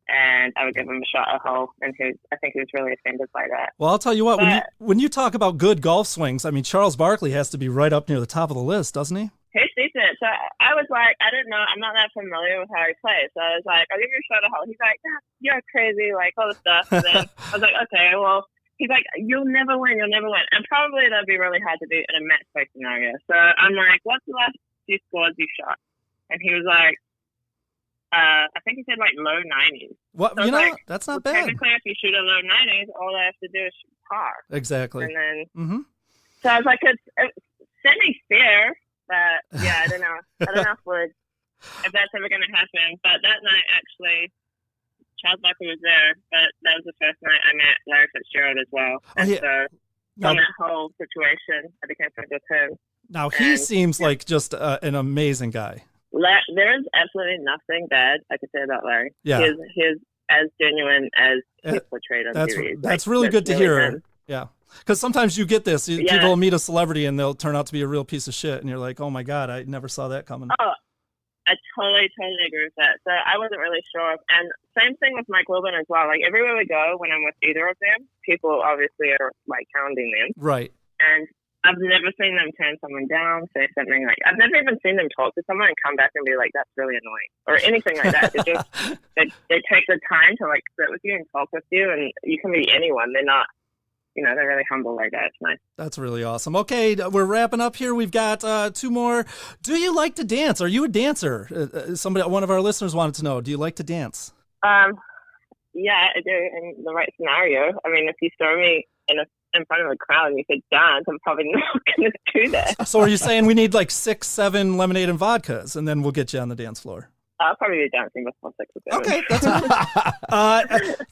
and I would give him a shot at hole. And I think he was really offended by that. Well, I'll tell you what. When you talk about good golf swings, I mean Charles Barkley has to be right up near the top of the list, doesn't he? He's decent. So I was like, I didn't know. I'm not that familiar with how he plays. So I was like, I'll give you a shot at hole. He's like, you're crazy, like all this stuff. And then I was like, okay, well, he's like, you'll never win. And probably that'd be really hard to do in a match play scenario. So I'm like, what's the last few scores you shot? And he was like, I think he said like low 90s. What? So that's not bad. Technically, if you shoot a low 90s, all I have to do is shoot par. Exactly. And then, so I was like, it's semi-fair. But yeah, I don't know if that's ever going to happen. But that night, actually, Charles Barkley was there. But that was the first night I met Larry Fitzgerald as well. And so from that whole situation, I became friends with him. Now, he seems like just an amazing guy. There is absolutely nothing bad I could say about Larry. Yeah. He is as genuine as he's portrayed on TV. That's really good to hear. him. Yeah. Because sometimes you get this. People will meet a celebrity and they'll turn out to be a real piece of shit. And you're like, oh, my God, I never saw that coming. Oh, I totally agree with that. So I wasn't really sure. And same thing with Mike Wilburn as well. Like, everywhere we go, when I'm with either of them, people obviously are, like, hounding them. Right. And I've never seen them turn someone down, say something like, I've never even seen them talk to someone and come back and be like, that's really annoying, or anything like that. They just, they take the time to, like, sit with you and talk with you, and you can be anyone. They're not, they're really humble like that. It's nice. That's really awesome. Okay, we're wrapping up here. We've got 2 more. Do you like to dance? Are you a dancer? One of our listeners wanted to know, do you like to dance? Yeah, I do, in the right scenario. I mean, if you throw me in front of a crowd and you said dance, I'm probably not going to do that. So are you saying we need like 6, 7 lemonade and vodkas, and then we'll get you on the dance floor? I'll probably be dancing before 6 or 7. Okay, that's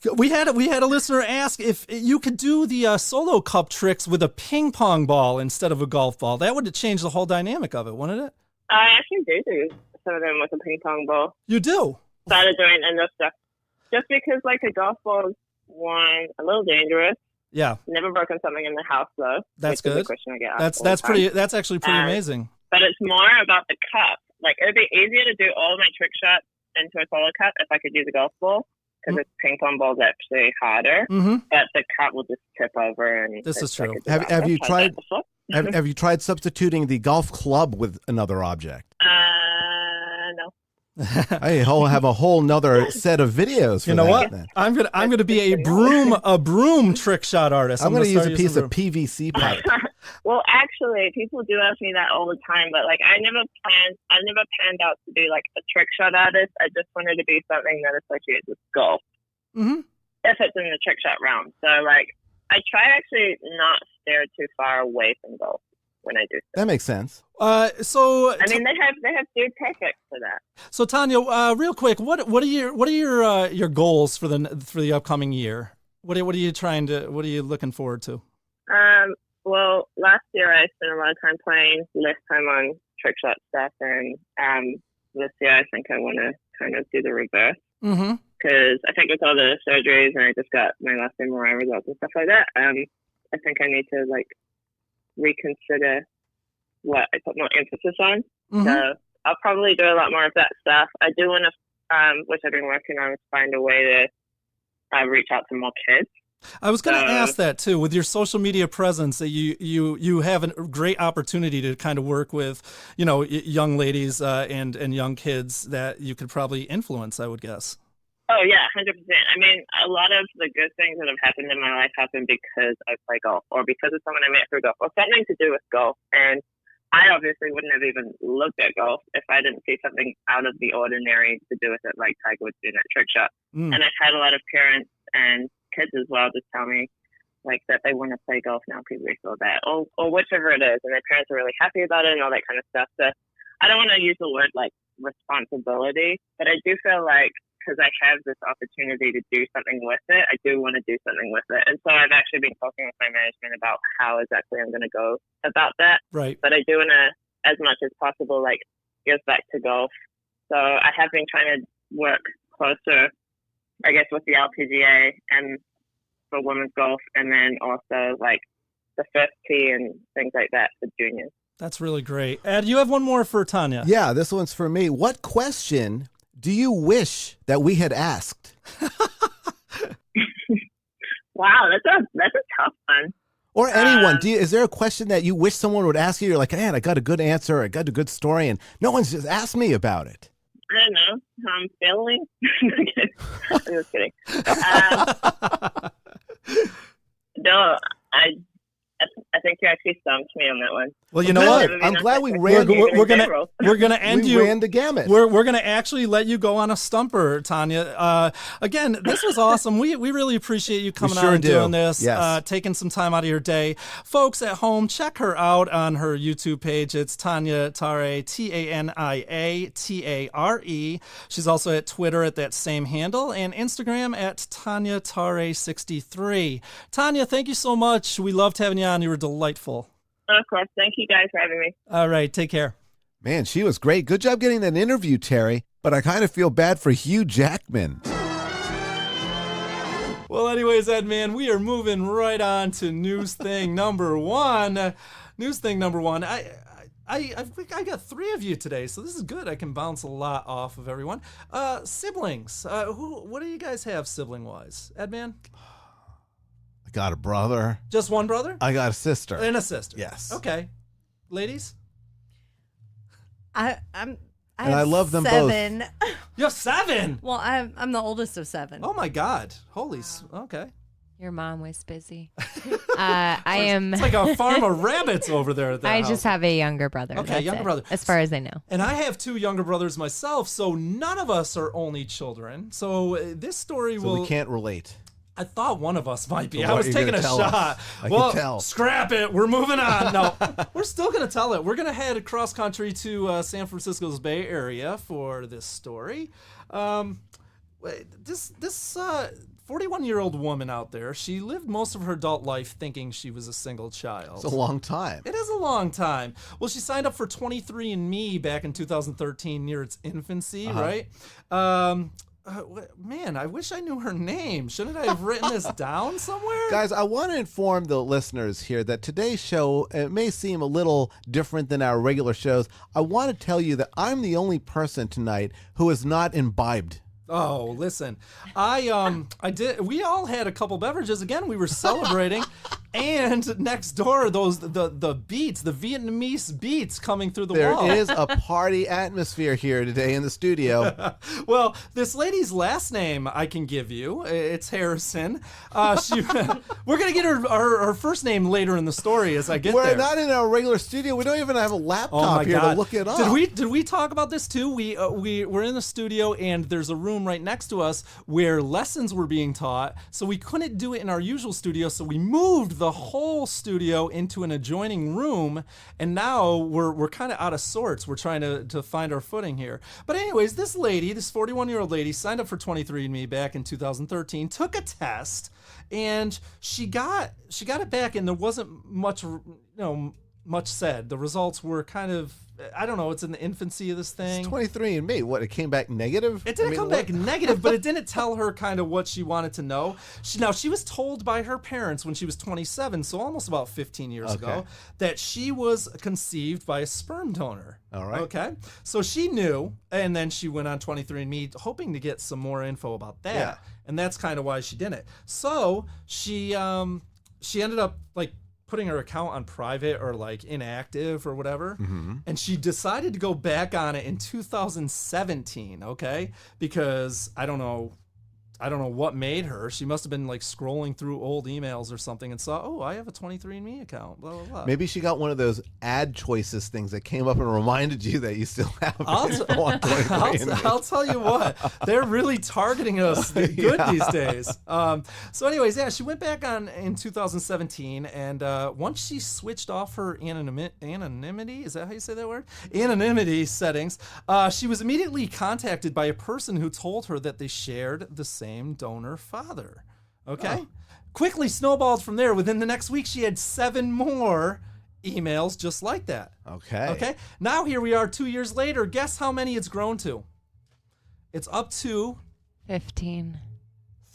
good. We had a listener ask if you could do the solo cup tricks with a ping pong ball instead of a golf ball. That would change the whole dynamic of it, wouldn't it? I actually do some of them with a ping pong ball. You do? Started doing enough stuff. Just because, like, a golf ball is, a little dangerous. Yeah. Never broken something in the house, though. That's good. Is a question I get asked that's actually pretty amazing. But it's more about the cup. Like, it would be easier to do all my trick shots into a solo cup if I could use a golf ball, because a ping pong ball is actually harder. Mm-hmm. But the cup will just tip over. And this is true. Have you tried? Have you tried substituting the golf club with another object? No. I have a whole nother set of videos. You know what? Then. I'm gonna be a broom trick shot artist. I'm gonna use a piece of PVC pipe. Well, actually, people do ask me that all the time, but like I never panned out to be like a trick shot artist. I just wanted to be something that associates with golf. Mm-hmm. If it's in the trick shot realm, so like I try actually not stare too far away from golf when I do stuff. That makes sense. So I mean, they have good tactics for that. So Tanya, real quick, what are your goals for the upcoming year? What are you looking forward to? Well, last year I spent a lot of time playing, less time on trick shot stuff, and this year I think I want to kind of do the reverse. Mm-hmm. Because I think with all the surgeries and I just got my last MRI results and stuff like that, I think I need to like reconsider what I put more emphasis on. Mm-hmm. So I'll probably do a lot more of that stuff. I do want to, which I've been working on, is find a way to reach out to more kids. I was going to ask that too. With your social media presence, that you have a great opportunity to kind of work with, young ladies and young kids that you could probably influence, I would guess. Oh yeah, 100%. I mean, a lot of the good things that have happened in my life happened because I play golf, or because of someone I met through golf, or something to do with golf. And I obviously wouldn't have even looked at golf if I didn't see something out of the ordinary to do with it, like Tiger Woods doing that trick shot. And I've had a lot of parents and kids as well just tell me like that they want to play golf now because they feel that, or whichever it is, and their parents are really happy about it and all that kind of stuff. So I don't want to use the word like responsibility, but I do feel like because I have this opportunity to do something with it, I do want to do something with it. And so I've actually been talking with my management about how exactly I'm going to go about that. Right. But I do want to, as much as possible, like give back to golf. So I have been trying to work closer, I guess, with the LPGA and for women's golf, and then also like the first tee and things like that for juniors. That's really great. Ed, you have one more for Tanya. Yeah, this one's for me. What question do you wish that we had asked? Wow, that's a tough one. Or anyone. Is there a question that you wish someone would ask you? You're like, man, I got a good answer. I got a good story, and no one's just asked me about it. I don't know how I'm feeling. I'm just kidding. No, I think you actually stumped me on that one. Well, you know what? I'm glad we ran. We're gonna end you. We ran the gamut. We're gonna actually let you go on a stumper, Tanya. Again, this was awesome. We really appreciate you coming out and doing this. Yes. Taking some time out of your day, folks at home. Check her out on her YouTube page. It's Tania Tare, Tania Tare. She's also at Twitter at that same handle, and Instagram at Tania Tare 63. Tanya, thank you so much. We loved having you on. You were delightful. Of course. Thank you guys for having me. All right. Take care. Man, she was great. Good job getting that interview, Terry. But I kind of feel bad for Hugh Jackman. Well, anyways, Ed, man, we are moving right on to Newsthing number one. Newsthing number one. I got 3 of you today, so this is good. I can bounce a lot off of everyone. Siblings. What do you guys have sibling-wise? Ed, man? I got a brother. Just one brother? I got a sister. And a sister. Yes. Okay. Ladies? I I love them both. 7. You have 7? Well, I'm the oldest of 7. Oh, my God. Okay. Your mom was busy. I am. It's like a farm of rabbits over there at that I house. just have a younger brother. Okay, That's younger it, brother. as far as I know. And I have 2 younger brothers myself, so none of us are only children. So this story So we can't relate. I thought one of us might be. So I what was are you taking gonna a tell shot. us? I Well, can tell. scrap it. We're moving on. No, we're still going to tell it. We're going to head across country to San Francisco's Bay Area for this story. This 41-year-old woman out there, she lived most of her adult life thinking she was a single child. It's a long time. It is a long time. Well, she signed up for 23andMe back in 2013 near its infancy, right? Man, I wish I knew her name. Shouldn't I have written this down somewhere? Guys, I want to inform the listeners here that today's show, it may seem a little different than our regular shows. I want to tell you that I'm the only person tonight who is not imbibed. Oh, listen, I did. We all had a couple beverages. Again, we were celebrating, and next door, the beats, the Vietnamese beats coming through the wall. There is a party atmosphere here today in the studio. Well, this lady's last name I can give you. It's Harrison. We're gonna get her first name later in the story as I get there. We're not in our regular studio. We don't even have a laptop Oh my here God. to look it up. Did we talk about this too? We're in the studio and there's a room right next to us where lessons were being taught. So we couldn't do it in our usual studio. So we moved the whole studio into an adjoining room, and now we're kind of out of sorts. We're trying to find our footing here. But anyways, this 41-year-old lady, signed up for 23andMe back in 2013, took a test, and she got it back, and there wasn't much said. The results were kind of, I don't know, it's in the infancy of this thing. It's 23andMe. What, it came back negative? It didn't come back negative, but it didn't tell her kind of what she wanted to know. She was told by her parents when she was 27, so almost about 15 years ago, that she was conceived by a sperm donor. All right. Okay. So she knew, and then she went on 23andMe hoping to get some more info about that. Yeah. And that's kind of why she did it. So she ended up putting her account on private or inactive or whatever. Mm-hmm. And she decided to go back on it in 2017, okay? Because I don't know what made her. She must have been scrolling through old emails or something and saw, oh, I have a 23andMe account, blah, blah, blah. Maybe she got one of those ad choices things that came up and reminded you that you still have I'll tell you what, they're really targeting us good these days. So anyways, she went back on in 2017, and once she switched off her anonymity, is that how you say that word? Anonymity settings, she was immediately contacted by a person who told her that they shared the same donor father. Okay? Oh. Quickly snowballed from there. Within the next week, she had 7 more emails just like that. Okay? Now here we are 2 years later. Guess how many it's grown to? It's up to 15.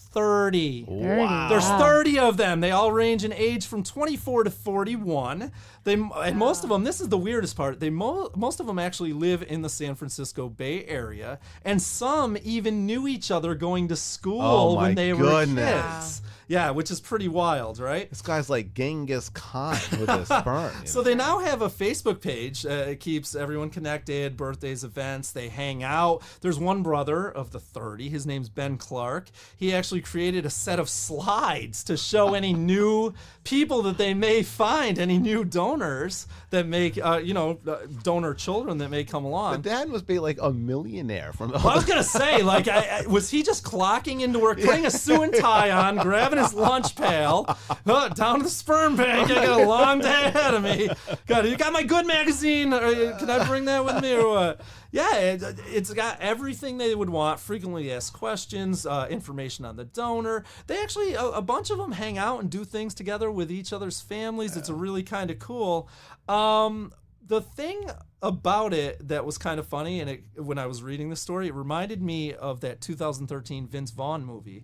30. Wow. There's 30 of them. They all range in age from 24 to 41. And most of them, this is the weirdest part, most of them actually live in the San Francisco Bay Area, and some even knew each other going to school when they were kids. Wow. Yeah, which is pretty wild, right? This guy's like Genghis Khan with his sperm. So they now have a Facebook page. It keeps everyone connected, birthdays, events. They hang out. There's one brother of the 30. His name's Ben Clark. He actually created a set of slides to show any new people that they may find, any new donors that make, donor children that may come along. The dad must be like a millionaire from I was going to say, was he just clocking into work, putting a suit and tie on, grabbing his lunch pail, down to the sperm bank? I got a long day ahead of me. You got my Good magazine? Can I bring that with me or what? Yeah, it's got everything they would want. Frequently asked questions, information on the donor. They actually, a bunch of them hang out and do things together with each other's families. It's a really kind of cool. The thing about it that was kind of funny, and when I was reading the story, it reminded me of that 2013 Vince Vaughn movie,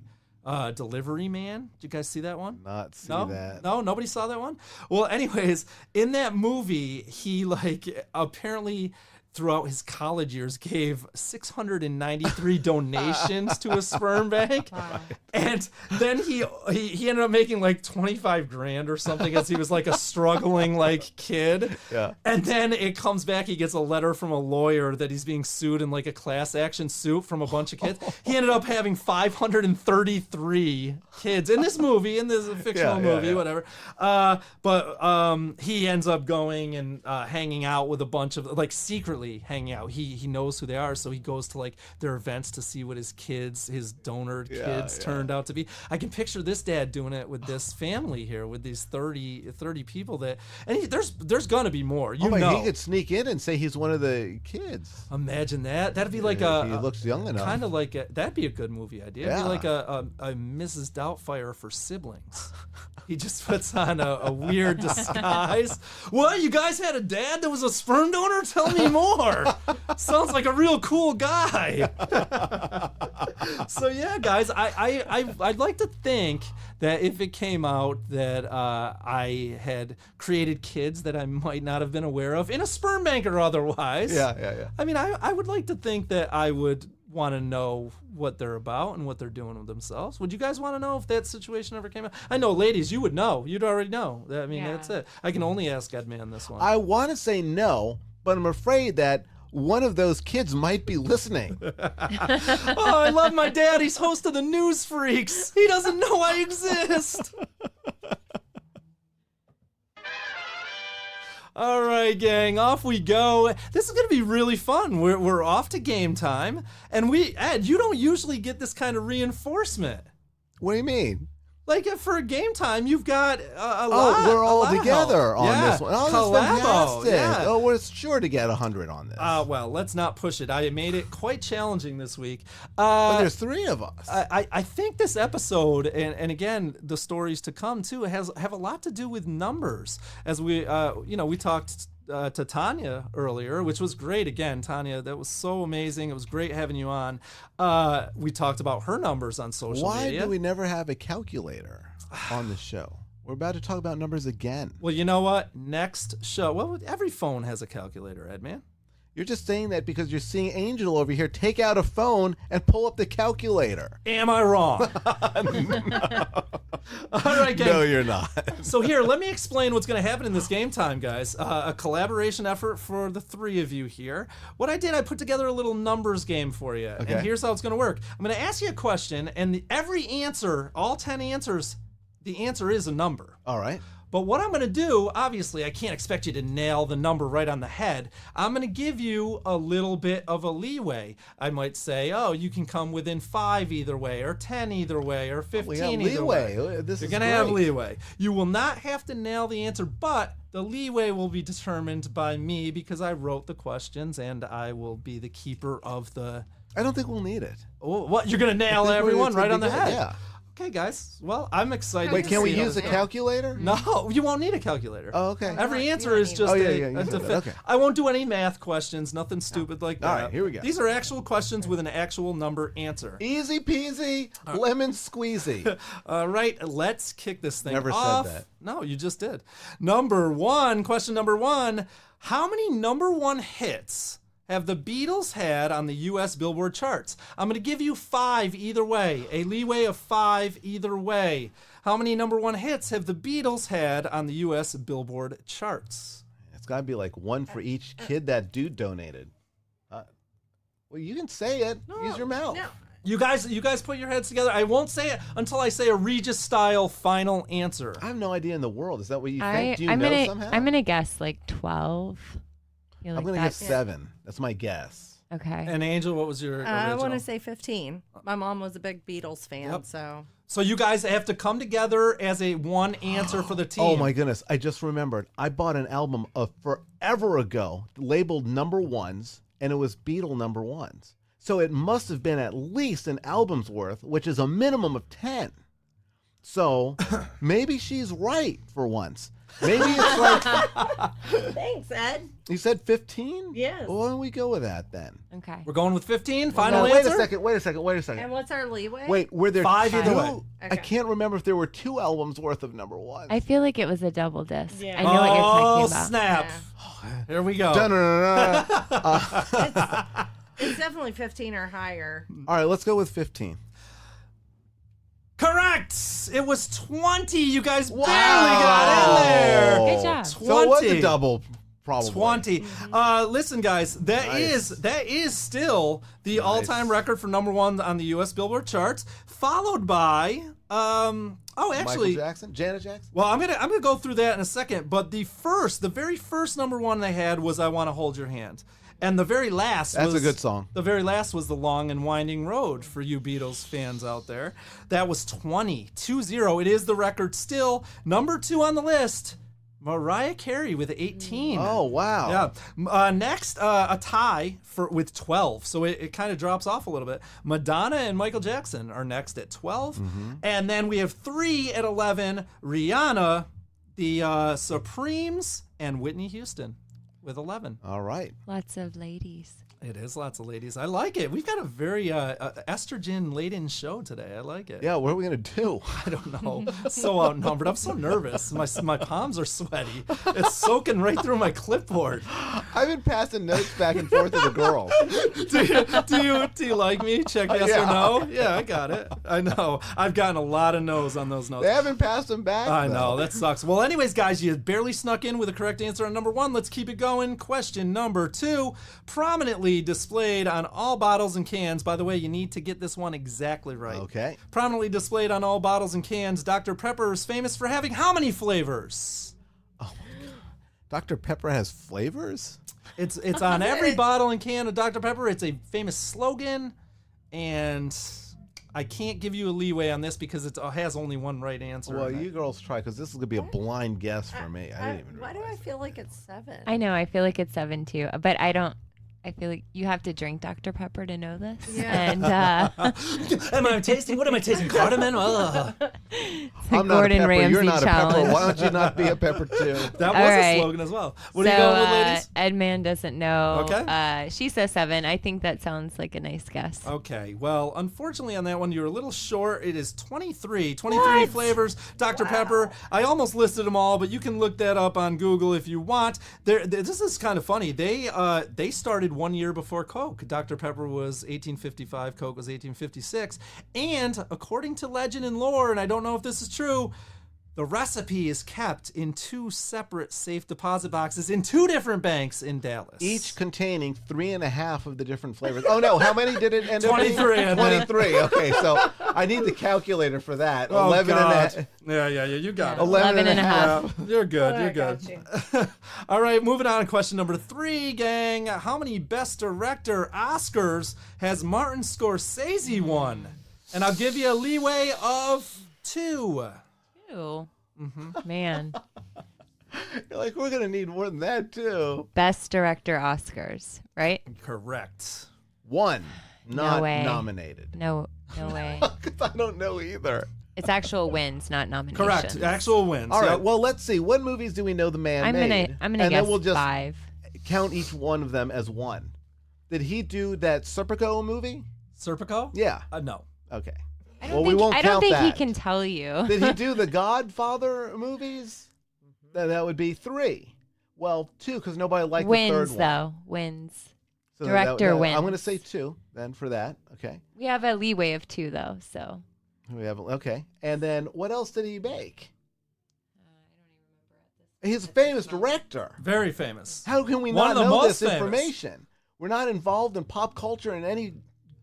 Delivery Man. Did you guys see that one? Not see No? that. No, nobody saw that one? Well, anyways, in that movie, he apparently throughout his college years gave 693 donations to a sperm bank. Wow. And then he ended up making like 25 grand or something as he was like a struggling kid. Yeah. And then it comes back, he gets a letter from a lawyer that he's being sued in like a class action suit from a bunch of kids. He ended up having 533 kids in this movie, in this fictional movie, whatever. But he ends up going and hanging out with a bunch of, secretly hanging out. He knows who they are, so he goes to their events to see what his donor kids turned out to be. I can picture this dad doing it with this family here, with these 30 people there's gonna be more. He could sneak in and say he's one of the kids. Imagine that. That'd be He looks young enough. kind of that'd be a good movie idea. It'd be Yeah. like a Mrs. Doubtfire for siblings. He just puts on a weird disguise. What? You guys had a dad that was a sperm donor? Tell me more. Sounds like a real cool guy. So yeah, guys, I'd like to think that if it came out that I had created kids that I might not have been aware of in a sperm bank or otherwise. Yeah. I mean, I would like to think that I would want to know what they're about and what they're doing with themselves. Would you guys want to know if that situation ever came out? I know, ladies, you would know. You'd already know. I mean, that's it. I can only ask Edman this one. I want to say no, but I'm afraid that one of those kids might be listening. Oh, I love my dad. He's host of the News Freaks. He doesn't know I exist. All right, gang, off we go. This is going to be really fun. We're off to game time. And Ed, you don't usually get this kind of reinforcement. What do you mean? For a game time, you've got a lot. We're all of together help. on this one. Oh, Collabo, that's fantastic. yeah. Oh, we're sure to get 100 on this. Well, let's not push it. I made it quite challenging this week. But there's 3 of us. I think this episode, and again, the stories to come too, have a lot to do with numbers. As we talked to Tania earlier, which was great. Again, Tania, that was so amazing. It was great having you on. We talked about her numbers on social media. Why do we never have a calculator on the show? We're about to talk about numbers again. Well, you know what? Next show. Well, every phone has a calculator, Edman. You're just saying that because you're seeing Angel over here take out a phone and pull up the calculator. Am I wrong? All right, gang. No, you're not. So here, let me explain what's going to happen in this game time, guys. A collaboration effort for the 3 of you here. What I did, I put together a little numbers game for you. Okay. And here's how it's going to work. I'm going to ask you a question, and every answer, all 10 answers, the answer is a number. All right. But what I'm going to do, obviously, I can't expect you to nail the number right on the head. I'm going to give you a little bit of a leeway. I might say, oh, you can come within 5 either way, or 10 either way, or 15 We got either way. leeway. You're going to have leeway. You will not have to nail the answer, but the leeway will be determined by me because I wrote the questions and I will be the keeper of the... I don't think we'll need it. Oh, what? You're going to nail everyone right on the head? Yeah. Okay, guys. Well, I'm excited. Wait, to can we see how use a this goes. calculator? No, you won't need a calculator. Oh, okay. Every You answer don't is need just it. a said that. Okay. I won't do any math questions, nothing stupid like that. All right, here we go. These are actual questions with an actual number answer. Easy peasy, lemon squeezy. All right, let's kick this thing Never said off. that. No, you just did. Question number 1. How many number 1 hits have the Beatles had on the U.S. Billboard charts? I'm going to give you 5 either way, a leeway of 5 either way. How many number 1 hits have the Beatles had on the U.S. Billboard charts? It's got to be like 1 for each kid that dude donated. Well, you can say it. Use your mouth. No. You guys put your heads together. I won't say it until I say a Regis-style final answer. I have no idea in the world. Is that what you think? Do you know gonna, somehow? I'm gonna guess 12. I'm going to guess 7. That's my guess. Okay. And Angel, what was your original? I want to say 15. My mom was a big Beatles fan, Yep. so. So you guys have to come together as a one answer for the team. Oh my goodness. I just remembered. I bought an album of forever ago labeled number 1s, and it was Beatle number ones. So it must have been at least an album's worth, which is a minimum of 10. So maybe she's right for once. Maybe it's like... Thanks, Ed. You said 15? Yes. Well, why don't we go with that then? Okay. We're going with 15. Final Wait answer. a second. And what's our leeway? Wait, were there 5 two? either way. I Okay. can't remember if there were 2 albums worth of number ones. I feel like it was a double disc. Yeah. I know what you're talking about. Snap! Here we go. Dun-dun-dun-dun. It's definitely 15 or higher. All right, let's go with 15. Correct. It was 20. You guys barely got in there. Good job. 20. So it was a double, probably. 20. Listen, guys, that is still the all-time record for number 1 on the U.S. Billboard charts, followed by Michael Jackson, Janet Jackson. Well, I'm gonna go through that in a second. But the very first number 1 they had was "I Want to Hold Your Hand," and the very last That's was a good song. The very last was "The Long and Winding Road" for you Beatles fans out there. That was 20. It is the record still. Number 2 on the list, Mariah Carey with 18. Oh, wow. Yeah. Next, a tie with 12. So it kind of drops off a little bit. Madonna and Michael Jackson are next at 12. And then we have 3 at 11. Rihanna, the Supremes, and Whitney Houston with 11. All right. Lots of ladies. It is lots of ladies. I like it. We've got a very estrogen-laden show today. I like it. Yeah, what are we going to do? I don't know. So outnumbered. I'm so nervous. My palms are sweaty. It's soaking right through my clipboard. I've been passing notes back and forth to the girl. Do you like me? Check yes or no. Yeah, I got it. I know. I've gotten a lot of no's on those notes. They haven't passed them back. I though. know. That sucks. Well, anyways, guys, you barely snuck in with the correct answer on number 1. Let's keep it going. Question number 2. Prominently displayed on all bottles and cans. By the way, you need to get this one exactly right. Okay. Prominently displayed on all bottles and cans, Dr. Pepper is famous for having how many flavors? Oh my God. Dr. Pepper has flavors? It's on every bottle and can of Dr. Pepper. It's a famous slogan, and I can't give you a leeway on this because it has only one right answer. Well, you girls try, because this is going to be a blind guess for me. I didn't even Why do I feel like it's 7? I know. I feel like it's 7 too, but I feel like you have to drink Dr. Pepper to know this. Yeah. And am I tasting? What am I tasting? Cardamom? Ugh. I'm not Gordon a pepper. Ramsay You're not challenge. a pepper. Why don't you not be a pepper too? That was All a right. slogan as well. What are you going with, ladies? Edman doesn't know. Okay. She says 7. I think that sounds like a nice guess. Okay, well, unfortunately on that one, you're a little short. It is 23 What? flavors, Dr. Pepper. I almost listed them all, but you can look that up on Google if you want. This is kind of funny. They started 1 year before Coke. Dr. Pepper was 1855, Coke was 1856. And according to legend and lore, and I don't know if this is true, the recipe is kept in 2 separate safe deposit boxes in 2 different banks in Dallas. Each containing 3.5 of the different flavors. Oh no, how many did it end up being? 23. 23. Okay, so I need the calculator for that. Oh, 11 and a half. God. Yeah, you got it. 11 and a half. Yeah, you're good. Oh, You're I good. got you. All right, moving on to question number 3, gang. How many Best Director Oscars has Martin Scorsese won? And I'll give you a leeway of 2. Ew. Man. You're like, we're going to need more than that too. Best Director Oscars, right? Correct. 1, not way. nominated. No way. Because I don't know either. It's actual wins, not nominations. Correct. Actual wins. All right, Yep. well, let's see. What movies do we know the man I'm made? gonna and guess then we'll just 5. count each one of them as 1. Did he do that Serpico movie? Serpico? Yeah. No. Okay. I don't Well, we think, won't I don't count think he that. can tell you. Did he do the Godfather movies? Then that would be 3. Well, 2, because nobody liked the third Wins one. though. Wins. So Director wins. I'm going to say 2 then for that. Okay. We have a leeway of 2 though, so. We have okay. And then what else did he make? He's a famous director. Very famous. How can we One not of the know most this famous. information? We're not involved in pop culture in any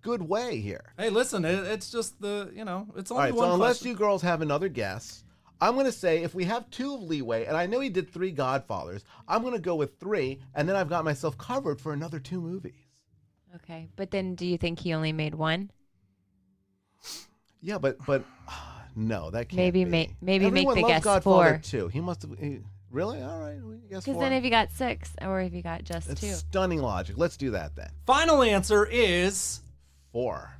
good way here. Hey, listen, it's just it's All only right, one so unless question. you girls have another guess, I'm going to say if we have 2 of leeway, and I know he did 3 Godfathers, I'm going to go with 3, and then I've got myself covered for another 2 movies. Okay. But then do you think he only made 1? Yeah, but no, that can't Maybe be. maybe Everyone make the loves guess Godfather 4. too. He must have. Really? All right. Guess Because 4. then if you got 6, or if you got just It's 2. stunning logic. Let's do that then. Final answer is 4.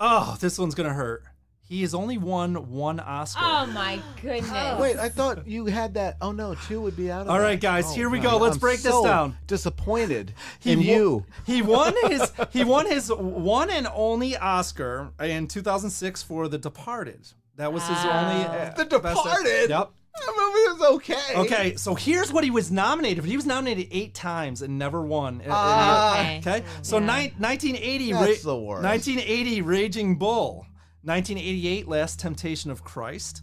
oh, this one's gonna hurt. He has only won 1 Oscar. Oh my goodness. Wait, I thought you had that. Oh no, 2 would be out of All that. right, guys, Oh, here we God. go. Let's I'm break this so down. Disappointed in you. He won his one and only Oscar in 2006 for The Departed. That was his only. The best- Departed? Yep. That movie was okay. Okay, so here's what he was nominated for. He was nominated 8 times and never won. Okay, so 1980. That's the worst. 1980, Raging Bull. 1988, Last Temptation of Christ.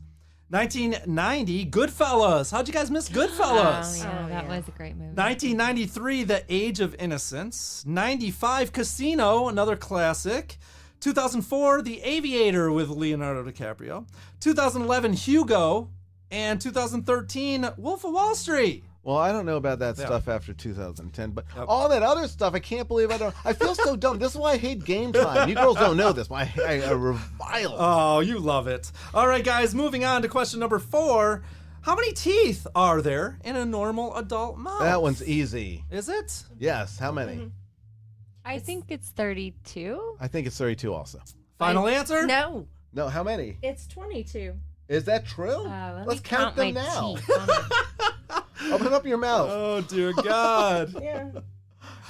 1990, Goodfellas. How'd you guys miss Goodfellas? Oh, yeah, that was a great movie. 1993, The Age of Innocence. 95, Casino, another classic. 2004, The Aviator with Leonardo DiCaprio. 2011, Hugo. And 2013, Wolf of Wall Street. Well, I don't know about that stuff after 2010, but all that other stuff, I can't believe I don't. I feel so dumb. This is why I hate game time. You girls don't know this, but I revile. Oh, you love it. All right, guys, moving on to question number 4. How many teeth are there in a normal adult mouth? That one's easy. Is it? Yes. How many? I think it's 32. I think it's 32 also. Final answer? No, No, how many? it's 22. Is that true? Let Let's me count them my now. teeth. Hold on. Open up your mouth. Oh, dear God. Yeah.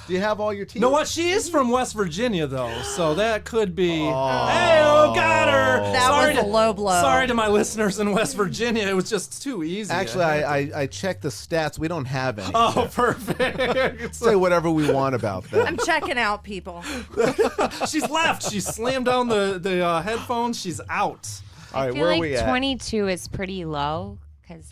Do you have all your teeth? You know what? She is from West Virginia, though, so that could be. Oh. Hey, got her. That Sorry was a low blow. Sorry to my listeners in West Virginia. It was just too easy. Actually, I checked the stats. We don't have any. Oh, perfect. Say whatever we want about them. I'm checking out people. She's left. She slammed down the headphones. She's out. All right, I feel where like are we at? 22 is pretty low.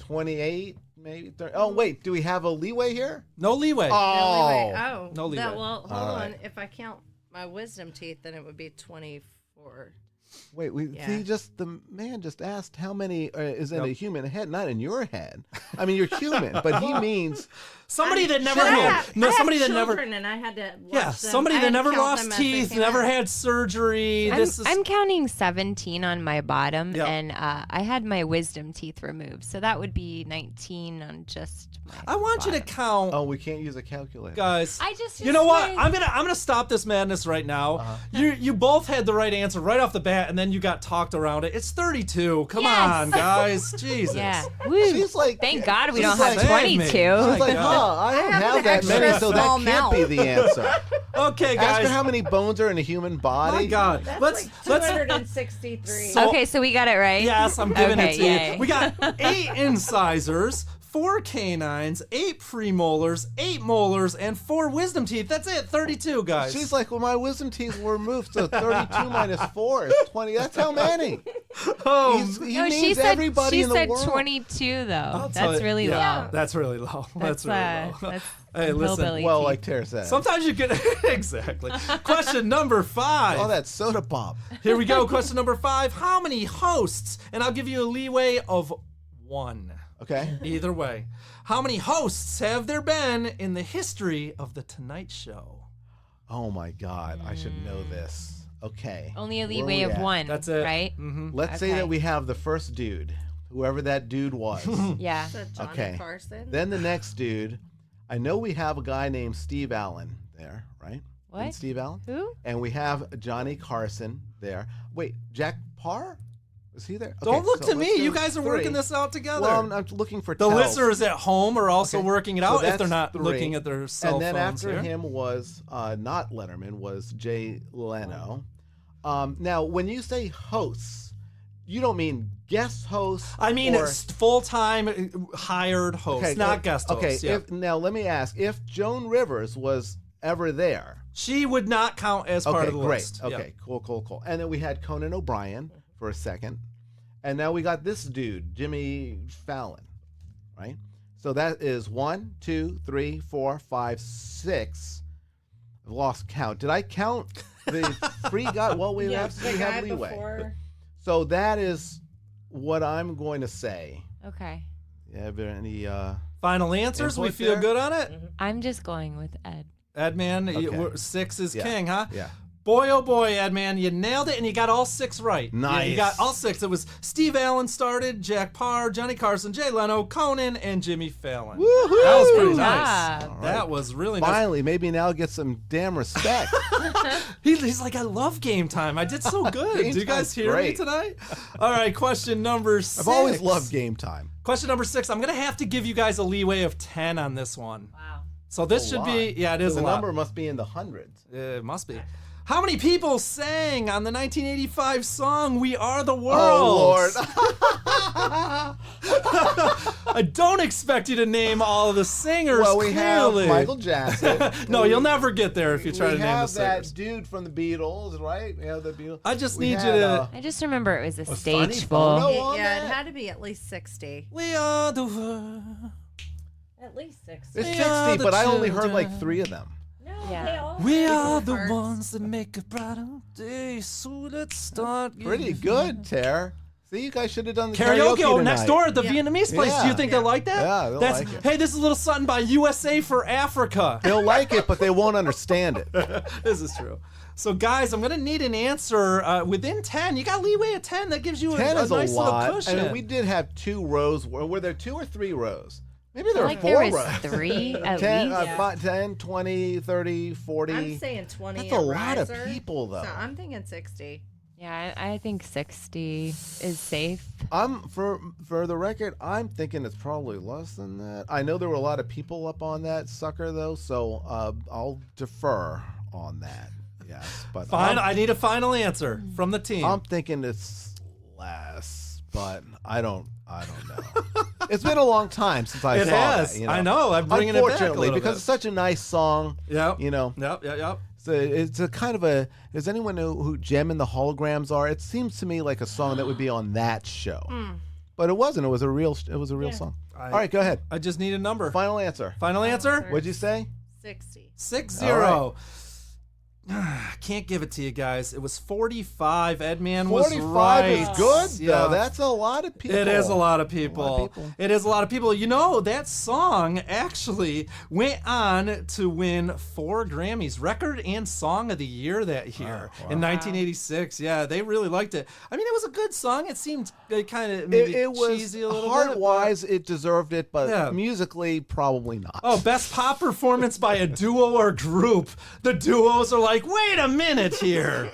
28, maybe 30. Oh, wait. Do we have a leeway here? No leeway. Oh. Oh. No leeway. Well, hold All on. right. If I count my wisdom teeth, then it would be 24. Wait, Yeah. the man just asked how many is in a human head, not in your head. I mean, you're human, but he means Somebody that never I had. have- No, I somebody have that never. children, and I had to watch Yeah, them. somebody I that had to never count lost them as they teeth, came never out. had surgery. I'm counting 17 on my bottom, Yep. and I had my wisdom teeth removed, so that would be 19 on just my I want you to bottom. count, oh, we can't use a calculator. guys. I just You know what? used I'm gonna stop this madness right now. You both had the right answer right off the bat, and then you got talked around it. It's 32. Come Yes. on, guys. Jesus. Yeah. Woo. She's like, Thank God we she's don't have like- 22. She's She's like, God. I don't have have an that many, extra so that small can't be mouth. the answer. Okay, Ask her guys. how many bones are in a human body. My God. That's let's like 263. So- Okay, so we got it right. Yes, I'm giving Okay, it to you. yay. We got 8 incisors, 4 canines, 8 premolars, 8 molars, and 4 wisdom teeth. That's it. 32, guys. She's like, well, my wisdom teeth were removed, so 32 minus 4 is 20. That's how many. oh, He No, she means said everybody she in the said world. 22 though. I'll tell That's you- really yeah, low. That's really low. That's really low. That's Hey, listen. hillbilly Well, teeth. like Tara said. Sometimes you get exactly. Question number 5. all that soda pop. Here we go. Question number 5. How many hosts? And I'll give you a leeway of 1. Okay. Either way. How many hosts have there been in the history of The Tonight Show? Oh my God, I should know this. Okay. Only a Where leeway we of at? 1. That's it. Right? Mm-hmm. Let's say Okay. that we have the first dude, whoever that dude was. Yeah. So Johnny Okay. Carson. Then the next dude, I know we have a guy named Steve Allen there, right? What? And Steve Allen? Who? And we have Johnny Carson there. Wait, Jack Parr? Is he there? Don't Okay, look so to let's me. do You guys are 3. working this out together. Well, I'm looking for the tells. listeners at home are also Okay. working it So out if they're that's not 3. looking at their cell And then phones after here. him was not Letterman, was Jay Leno. Now, when you say hosts, you don't mean guest hosts. I mean, or, it's full-time hired hosts, not guest hosts. Okay, yeah. now let me ask: if Joan Rivers was ever there, She would not count as part okay, of the great. list. Okay, cool. And then we had Conan O'Brien for a second, and now we got this dude, Jimmy Fallon, right? So that is 1, 2, 3, 4, 5, 6. I've lost count. Did I count the 3 guys? Well, we yeah, have the guy leeway. before. So that is what I'm going to say. Okay. Have there any? Final answers? We Input feel there? good on it? I'm just going with Ed. Edman, Okay. 6 is Yeah. king, huh? Yeah. Boy, oh boy, Ed, man, you nailed it, and you got all 6 right. Yeah, Nice. you got all 6. It was Steve Allen started, Jack Parr, Johnny Carson, Jay Leno, Conan, and Jimmy Fallon. Woohoo! That was pretty Good nice. job. That was really nice. Finally, maybe now get some damn respect. He's like, I love Game Time. I did so good. Game Do you guys Time's hear great. me tonight? All right, question number 6. I've always loved Game Time. Question number 6. I'm going to have to give you guys a leeway of 10 on this one. Wow. So this should be, yeah, it is The a lot. number must be in the hundreds. It must be. How many people sang on the 1985 song "We Are the World"? Oh, Lord. I don't expect you to name all of the singers. Well, we clearly. have Michael Jackson. No, you'll never get there if you try to we name the have that singers. dude from the Beatles, right? We have the Beatles. I just We need you had, to. I just remember it was a Funny stage Phono full. on Yeah, it that? had to be at least 60. We are the world. At least 60. It's We 60, are the but I only heard children. like 3 of them. No, Yeah. they all We have are equal the parts. ones that make a brighter day. So let's start. Pretty good, Tare. See, you guys should have done the Karaoke, karaoke next tonight. door at the Yeah. Vietnamese place. Do you Yeah. think they like that? Yeah, they'll like it. Hey, this is a little something by USA for Africa. They'll like it, but they won't understand it. This is true. So, guys, I'm going to need an answer within 10. You got leeway at 10. That gives you 10 a is nice a little lot. cushion. I mean, we did have 2 rows. Were there 2 or 3 rows? Maybe I there feel were like 4 there was rows. 3 at 10, least. 10, 20, 30, 40. I'm saying 20. That's a at lot of riser, people, though. So I'm thinking 60. Yeah, I think 60 is safe. I'm for the record, I'm thinking it's probably less than that. I know there were a lot of people up on that sucker though, so I'll defer on that. Yes, but Fine. I need a final answer from the team. I'm thinking it's less, but I don't know. It's been a long time since I It saw has. that. You know? I know. I'm bringing it back a Unfortunately, little because bit. it's such a nice song. Yep. You know. Yep. So it's a kind of a. Does anyone know who Gem and the Holograms are? It seems to me like a song that would be on that show, but it wasn't. It was a real. It was a real song. All right, go ahead. I just need a number. Final answer. Final answer? What'd you say? 60. 6-0. Can't give it to you guys. It was 45. Edman was 45 right. is good, Yeah. though. That's a lot of people. It is a lot of people. people. It is a lot of people. You know, that song actually went on to win 4 Grammys, Record and Song of the Year that year in 1986. Yeah, they really liked it. I mean, it was a good song. It seemed kind of maybe It was cheesy a little bit. heart-wise, it deserved it, but Yeah. musically, probably not. Oh, best pop performance by a duo or group. The duos are like, wait a minute here.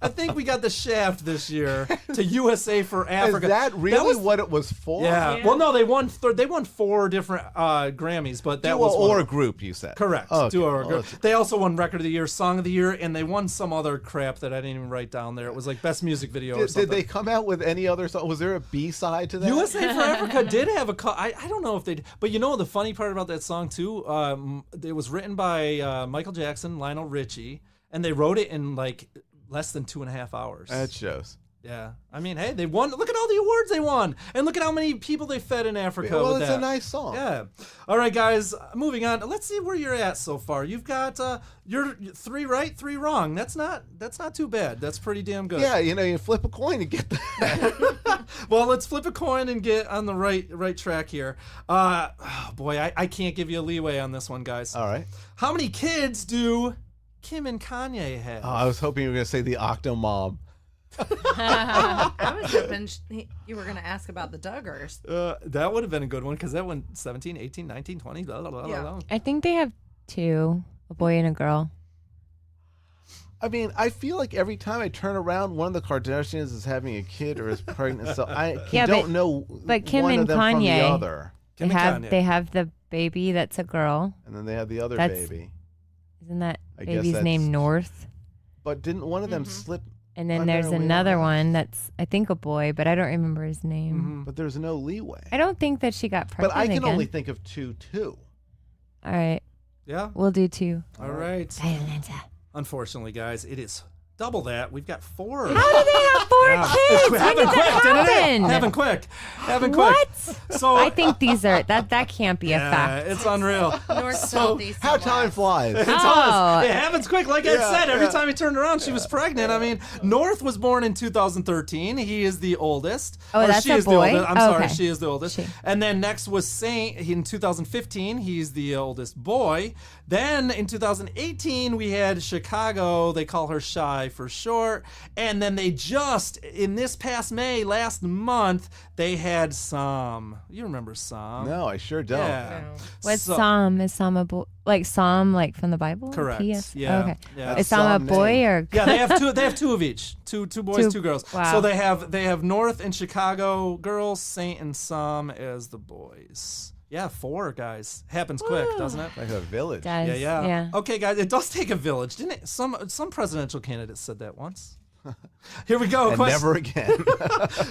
I think we got the shaft this year to USA for Africa. Is that really was- what it was for? Yeah. Yeah. Well, no, they won 4 different Grammys, but that Duo was one or of them. group, you said. Correct. Okay. Duo or Well, group. that's- They also won Record of the Year, Song of the Year, and they won some other crap that I didn't even write down there. It was like Best Music Video or Did something. they come out with any other song? Was there a B-side to that? USA for Africa did have a I don't know if they did, but you know the funny part about that song too, it was written by Michael Jackson, Lionel Richie, and they wrote it in like less than 2.5 hours. That shows. Yeah, I mean, hey, they won. Look at all the awards they won, and look at how many people they fed in Africa. Well, with it's that. a nice song. Yeah. All right, guys. Moving on. Let's see where you're at so far. You've got you're 3 right, 3 wrong. That's not too bad. That's pretty damn good. Yeah, you flip a coin and get that. Well, let's flip a coin and get on the right track here. Oh boy, I can't give you a leeway on this one, guys. All right. How many kids do Kim and Kanye have? Oh, I was hoping you were going to say the Octomom. I was hoping you were going to ask about the Duggars. That would have been a good one because that went 17, 18, 19, 20. Blah, blah, blah, Yeah. blah. I think they have 2, a boy and a girl. I mean, I feel like every time I turn around, one of the Kardashians is having a kid or is pregnant. So I Yeah, don't know but Kim one and of them from the Kanye- other. Kim They and Kanye. they have the baby that's a girl. And then they have the other That's- baby. Isn't that I guess baby's name that's- North? But didn't one of them Mhm. slip? And then Under there's a wheel. another one that's I think a boy, but I don't remember his name. Mhm. But there's no leeway. I don't think that she got But pregnant I can again. only think of two. All right, Yeah. we'll do 2. All right. Atlanta. Unfortunately, guys, it is double that. We've got 4. How do they have 4 kids? When Happened did quick, that didn't it? happen? Happened quick. What? So I think these are that can't be a yeah, fact. it's unreal. North, south, east, How and time west. flies. It Oh. does. It happens quick. Like I Yeah, said, every yeah. time he turned around, she was pregnant. I mean, North was born in 2013. He is the oldest. Oh, Or that's she a is boy? The oldest. I'm Oh, sorry, okay. she is the oldest. She. And then next was Saint in 2015. He's the oldest boy. Then in 2018, we had Chicago. They call her Shy for short. And then they just, in this past May, last month, they had Sam. You remember Sam? No, I sure don't. Yeah. No. What's So- Psalm? Is Psalm a boy? Like Psalm, like from the Bible? Correct. P.S.? Yeah. Okay. Yeah. Is Psalm a Psalm boy name. or? Yeah, they have two. They have 2 of each. Two boys, 2 girls. Wow. So they have North and Chicago girls, Saint and Sam as the boys. Yeah, 4 guys. Happens quick, doesn't it? Like a village. Does, Yeah. Okay, guys, it does take a village, didn't it? Some presidential candidate said that once. Here we go. And never again.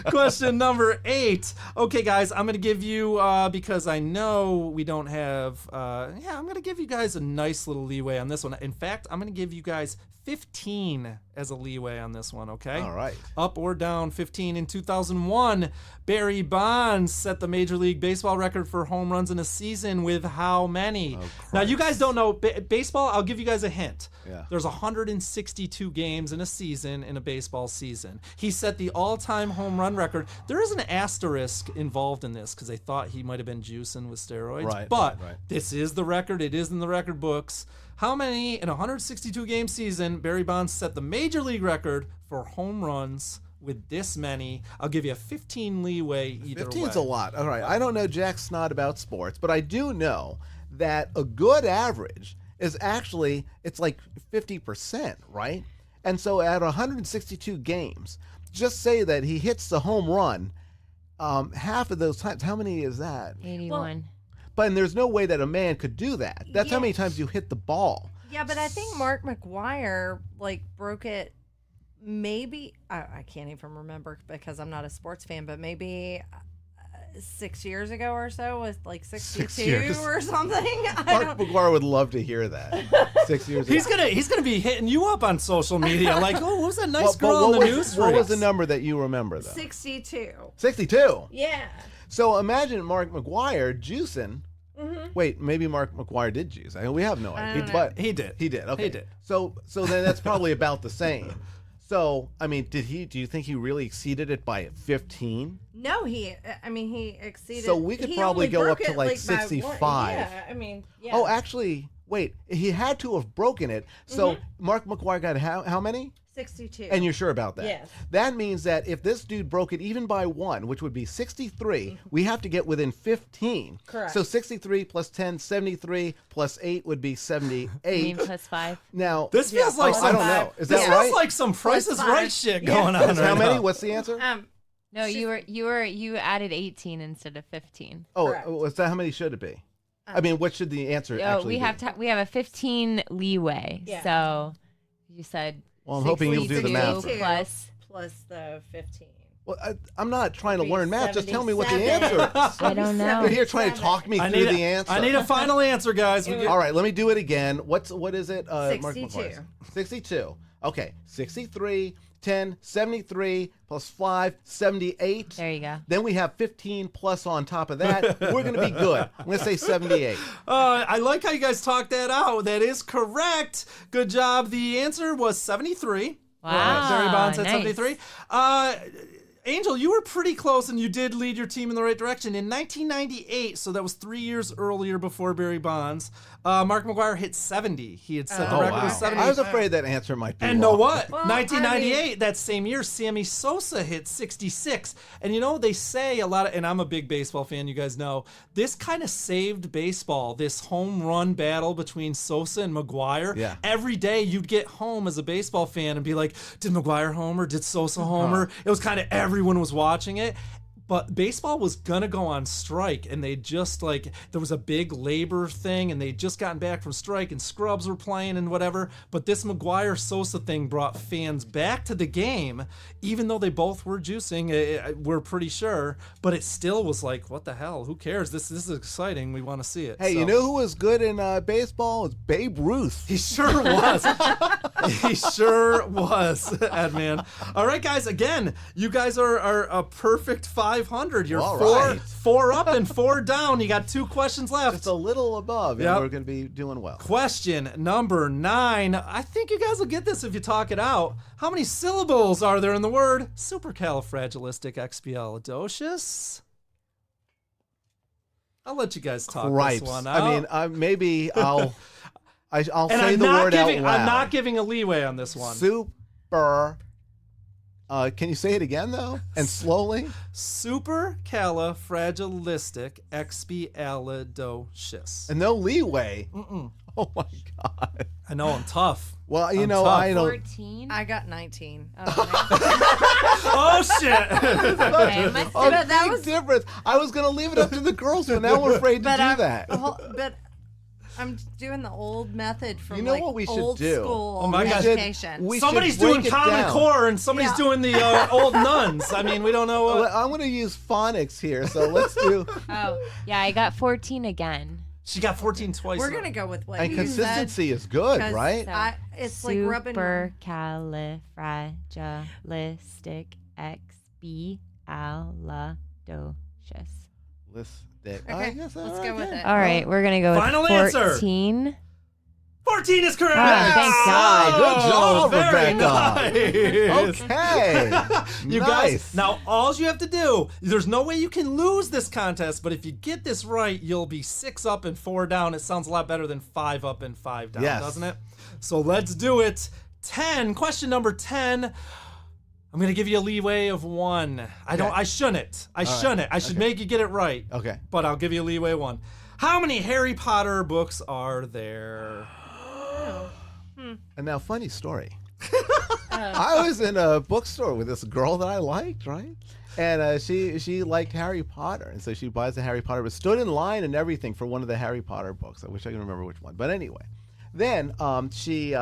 Question number 8. Okay, guys, I'm going to give you, because I know we don't have, I'm going to give you guys a nice little leeway on this one. In fact, I'm going to give you guys 15 as a leeway on this one, okay? All right. Up or down 15. In 2001, Barry Bonds set the Major League Baseball record for home runs in a season with how many? Now, you guys don't know baseball. I'll give you guys a hint. Yeah. There's 162 games in a season in a baseball season. He set the all-time home run record. There is an asterisk involved in this because they thought he might have been juicing with steroids. Right, But right. this is the record. It is in the record books. How many in a 162 game season Barry Bonds set the major league record for home runs with this many? I'll give you a 15 leeway either 15's way. a lot. All right. I don't know jack snot about sports, but I do know that a good average is actually, it's like 50%, right? And so at 162 games, just say that he hits the home run half of those times. How many is that? 81. But there's no way that a man could do that. That's how Yeah. many times you hit the ball. Yeah, but I think Mark McGuire broke it. Maybe I can't even remember because I'm not a sports fan, but maybe 6 years ago or so with 62 years. or something. Mark McGuire would love to hear that. 6 years ago. He's gonna be hitting you up on social media like, oh, what was that nice Well, but girl in the news? what was the number that you remember, though? 62. 62. Yeah. So imagine Mark McGuire juicing. Mm-hmm. Wait, maybe Mark McGuire did juice. We have no idea. don't know. But He did. He did. Okay. He did. So then that's probably about the same. So I mean, do you think he really exceeded it by 15? No, he exceeded. So we could he probably only go broke up to, it, like, by 65. one. Yeah, yeah. Oh, actually, wait. He had to have broken it. So Mm-hmm. Mark McGuire got how many? 62. And you're sure about that? Yes. That means that if this dude broke it even by 1, which would be 63, we have to get within 15. Correct. So 63 plus 10, 73 plus 8 would be 78. I mean, plus 5. Now, This feels like I some. don't know. Is This that feels right? like some Price is Plus Right 5. shit Yeah. going on right How many? now. What's the answer? No, you added 18 instead of 15. Correct. What's that? How many should it be? I mean, what should the answer Oh, actually we be? we have a 15 leeway. Yeah. So you said Well, I'm hoping you'll do the 62 math. plus the 15. Well, I'm not trying to Be learn math. Just tell me what the 77. answer is. I don't know. You're here trying to talk me I through need the answer. I need a final answer, guys. We get- All right, let me do it again. What is it? Mark 62. McGuire? 62. Okay, 63, 10, 73 plus 5, 78. There you go. Then we have 15 plus on top of that. We're going to be good. I'm going to say 78. I like how you guys talked that out. That is correct. Good job. The answer was 73. Wow, Barry Bonds at nice. 73. Angel, you were pretty close, and you did lead your team in the right direction. In 1998, so that was 3 years earlier before Barry Bonds, Mark McGuire hit 70. He had set the record with 70. I was afraid that answer might be And know wrong. what? Well, 1998, that same year, Sammy Sosa hit 66. And they say a lot of, and I'm a big baseball fan, you guys know, this kind of saved baseball, this home run battle between Sosa and McGuire. Yeah. Every day you'd get home as a baseball fan and be like, did McGuire homer? Did Sosa homer? It was kind of everyone was watching it. But baseball was gonna go on strike, and they just like there was a big labor thing, and they'd just gotten back from strike, and scrubs were playing and whatever. But this McGuire-Sosa thing brought fans back to the game, even though they both were juicing. We're pretty sure, but it still was like, what the hell? Who cares? This is exciting. We want to see it. Hey, you know who was good in baseball? It's Babe Ruth. He sure was. He sure was, Edman. All right, guys. Again, you guys are a perfect 500. You're All four, right. 4 up and 4 down. You got 2 questions left. Just a little above, and Yep. we're going to be doing well. Question number 9. I think you guys will get this if you talk it out. How many syllables are there in the word supercalifragilisticexpialidocious? I'll let you guys talk Gripes. this one out. I mean, maybe I'll and say the word out loud. I'm not giving a leeway on this one. Super. Can you say it again though, and slowly? Supercalifragilisticexpialidocious. And no leeway. Oh my God. I know I'm tough. Well, I'm know, tough. I don't. 14. I got 19. Oh shit! Okay, must Oh, But that big was- difference. I was going to leave it up to the girls, but now I'm afraid to do that. But I'm doing the old method from You know what we should old do? school Oh my God. education. We Somebody's should break doing it Common down. Core and somebody's Yeah. doing the old nuns. I mean, we don't know. Well, I'm going to use phonics here, so let's do. Oh, yeah, I got 14 again. She got 14 twice. We're now. gonna go with what And you consistency is good, said, 'cause right? it's like rubbing. Supercalifragilisticexpialidocious. Listic. Okay, I guess let's go with it. All right, we're gonna go Final with answer. 14. 14 is correct. Oh, thank God. Good job, very Rebecca. nice. Okay. You Nice. guys, now all you have to do, there's no way you can lose this contest, but if you get this right, you'll be 6 up and 4 down. It sounds a lot better than 5 up and 5 down, Yes. doesn't it? So let's do it. 10, question number 10. I'm going to give you a leeway of 1. I shouldn't. I should make you get it right. Okay. But I'll give you a leeway 1. How many Harry Potter books are there? And now, funny story. I was in a bookstore with this girl that I liked, right? And she liked Harry Potter, and so she buys a Harry Potter, but stood in line and everything for one of the Harry Potter books. I wish I could remember which one, but anyway. Then she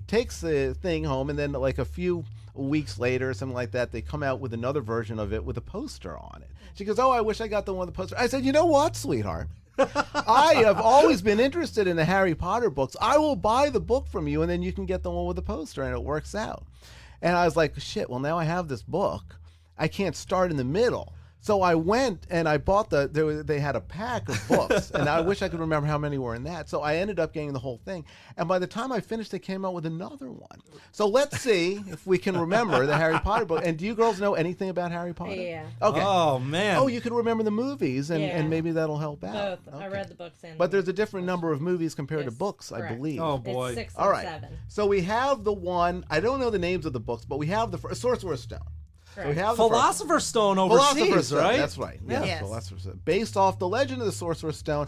takes the thing home, and then like a few weeks later or something like that, they come out with another version of it with a poster on it. She goes, "Oh, I wish I got the one with the poster." I said, "You know what, sweetheart? I have always been interested in the Harry Potter books. I will buy the book from you, and then you can get the one with the poster, and it works out." And I was like, shit, well, now I have this book. I can't start in the middle. So I went and I bought they had a pack of books, and I wish I could remember how many were in that. So I ended up getting the whole thing. And by the time I finished, they came out with another one. So let's see if we can remember the Harry Potter book. And do you girls know anything about Harry Potter? Yeah. Okay. Oh, man. Oh, you could remember the movies, and, Yeah. and maybe that'll help out. Both. I read the books and But there's a different number of movies compared to Yes, books, I correct. believe. Oh, boy. It's 6 All and right. 7. So we have the one, I don't know the names of the books, but we have the Sorcerer's Stone. So we have the first- Philosopher's Stone overseas, Philosopher's Stone, right? That's right. Yes, Yes. Philosopher's Stone. Based off the Legend of the Sorcerer's Stone.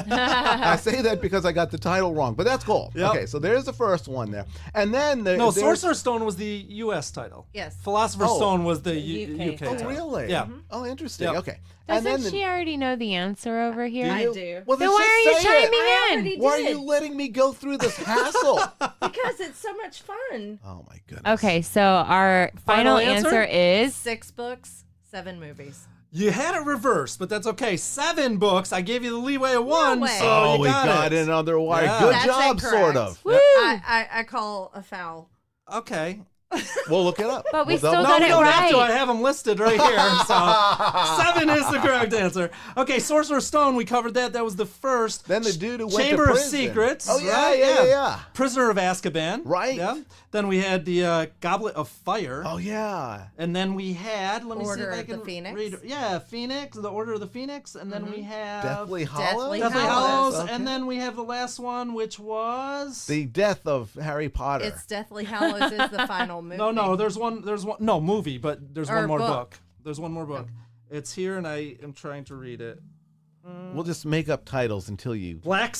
I say that because I got the title wrong, but that's cool. Yep. Okay, so there's the first one there. And then No, there's- Sorcerer's Stone was the U.S. title. Yes. Philosopher's Oh. Stone was the UK UK Oh, title. really? Yeah. Oh, interesting. Yep. Okay. Doesn't and then she already know the answer over here? I do. Well, Then then why are you just say chiming it. I in? already Why are did. you letting me go through this hassle? Because it's so much fun. Oh, my goodness. Okay, so our Final final answer? answer is 6 books, 7 movies. You had it reversed, but that's okay. 7 books. I gave you the leeway of 1, way. so Oh, you we got it. another wire. Yeah. Good That's job, incorrect. sort of. woo. I call a foul. Okay. We'll look it up. But we We'll still double No, got we it don't have to. right. I have them listed right here. So 7 is the correct answer. Okay, Sorcerer's Stone, we covered that. That was the first. Then the dude who went Chamber to of prison. Secrets. Oh, yeah, right? yeah. Prisoner of Azkaban. Right. Yeah. Then we had the Goblet of Fire. Oh, yeah. And then we had, let me see Order if I of can the Phoenix. read. Yeah, Phoenix, the Order of the Phoenix. And then we have Deathly Hallows? Deathly Deathly Hallows. Hallows. Okay. And then we have the last one, which was. The death of Harry Potter. It's Deathly Hallows is the final movie. No, there's one, no, movie, but there's Or one more book. book. There's one more book. It's here, and I am trying to read it. We'll just make up titles until you. Black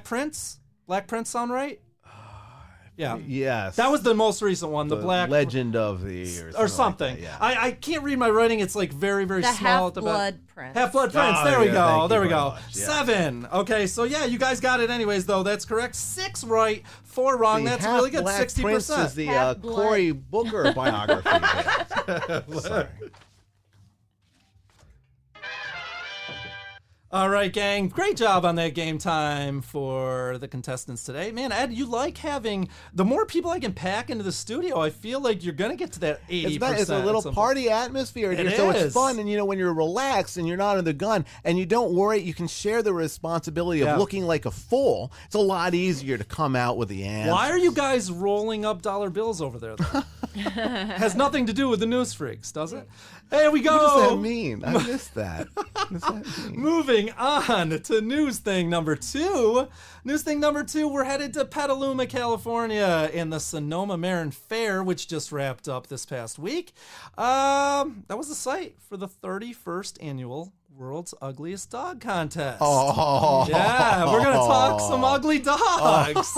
Prince? Black Prince sound right? Yeah. Yes. That was the most recent one, the black Legend of the or something. Like that, yeah. I can't read my writing. It's like very, very The small at the back. Half-Blood Prince. Half-Blood Prince. Oh, There we yeah, go. thank There you we very go. much, yeah. 7. Okay, so yeah, you guys got it anyways, though. That's correct. 6 right, 4 wrong. The That's really good. Half-Black 60%. Prince is the Half-Blood. Cory Booker biography. Sorry. All right, gang. Great job on that game time for the contestants today. Man, Ed, you like having the more people I can pack into the studio, I feel like you're going to get to that 80%. It's a little party atmosphere here, so it's fun. And, when you're relaxed and you're not in the gun and you don't worry, you can share the responsibility of looking like a fool. It's a lot easier to come out with the answer. Why are you guys rolling up dollar bills over there, though? Has nothing to do with the news freaks, does it? There we go. What does that mean? I missed that. What does that mean? Moving on to Newsthing number 2. Newsthing number 2, we're headed to Petaluma, California in the Sonoma Marin Fair, which just wrapped up this past week. That was the site for the 31st annual World's Ugliest Dog Contest. Oh. Yeah, we're going to talk some ugly dogs.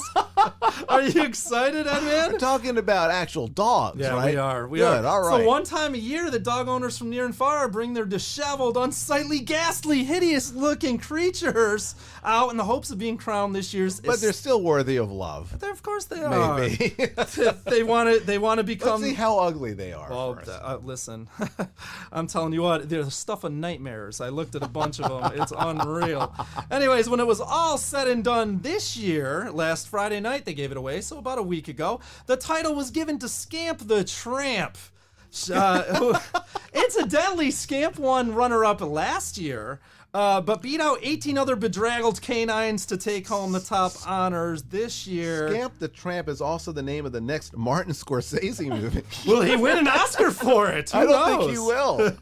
Are you excited, Edman? We're talking about actual dogs, Yeah, right? we are. We Good, are. all right. So one time a year, the dog owners from near and far bring their disheveled, unsightly, ghastly, hideous-looking creatures out in the hopes of being crowned this year's. But they're still worthy of love. Of course they are. Maybe. They want to become. Let's see how ugly they are Well, first. listen, I'm telling you what, they're the stuff of nightmares. I looked at a bunch of them. It's unreal. Anyways, when it was all said and done this year, last Friday night, they gave it away, so about a week ago, the title was given to Scamp the Tramp. Incidentally, Scamp won runner-up last year, but beat out 18 other bedraggled canines to take home the top honors this year. Scamp the Tramp is also the name of the next Martin Scorsese movie. Will he win an Oscar for it? Who I don't knows? think he will.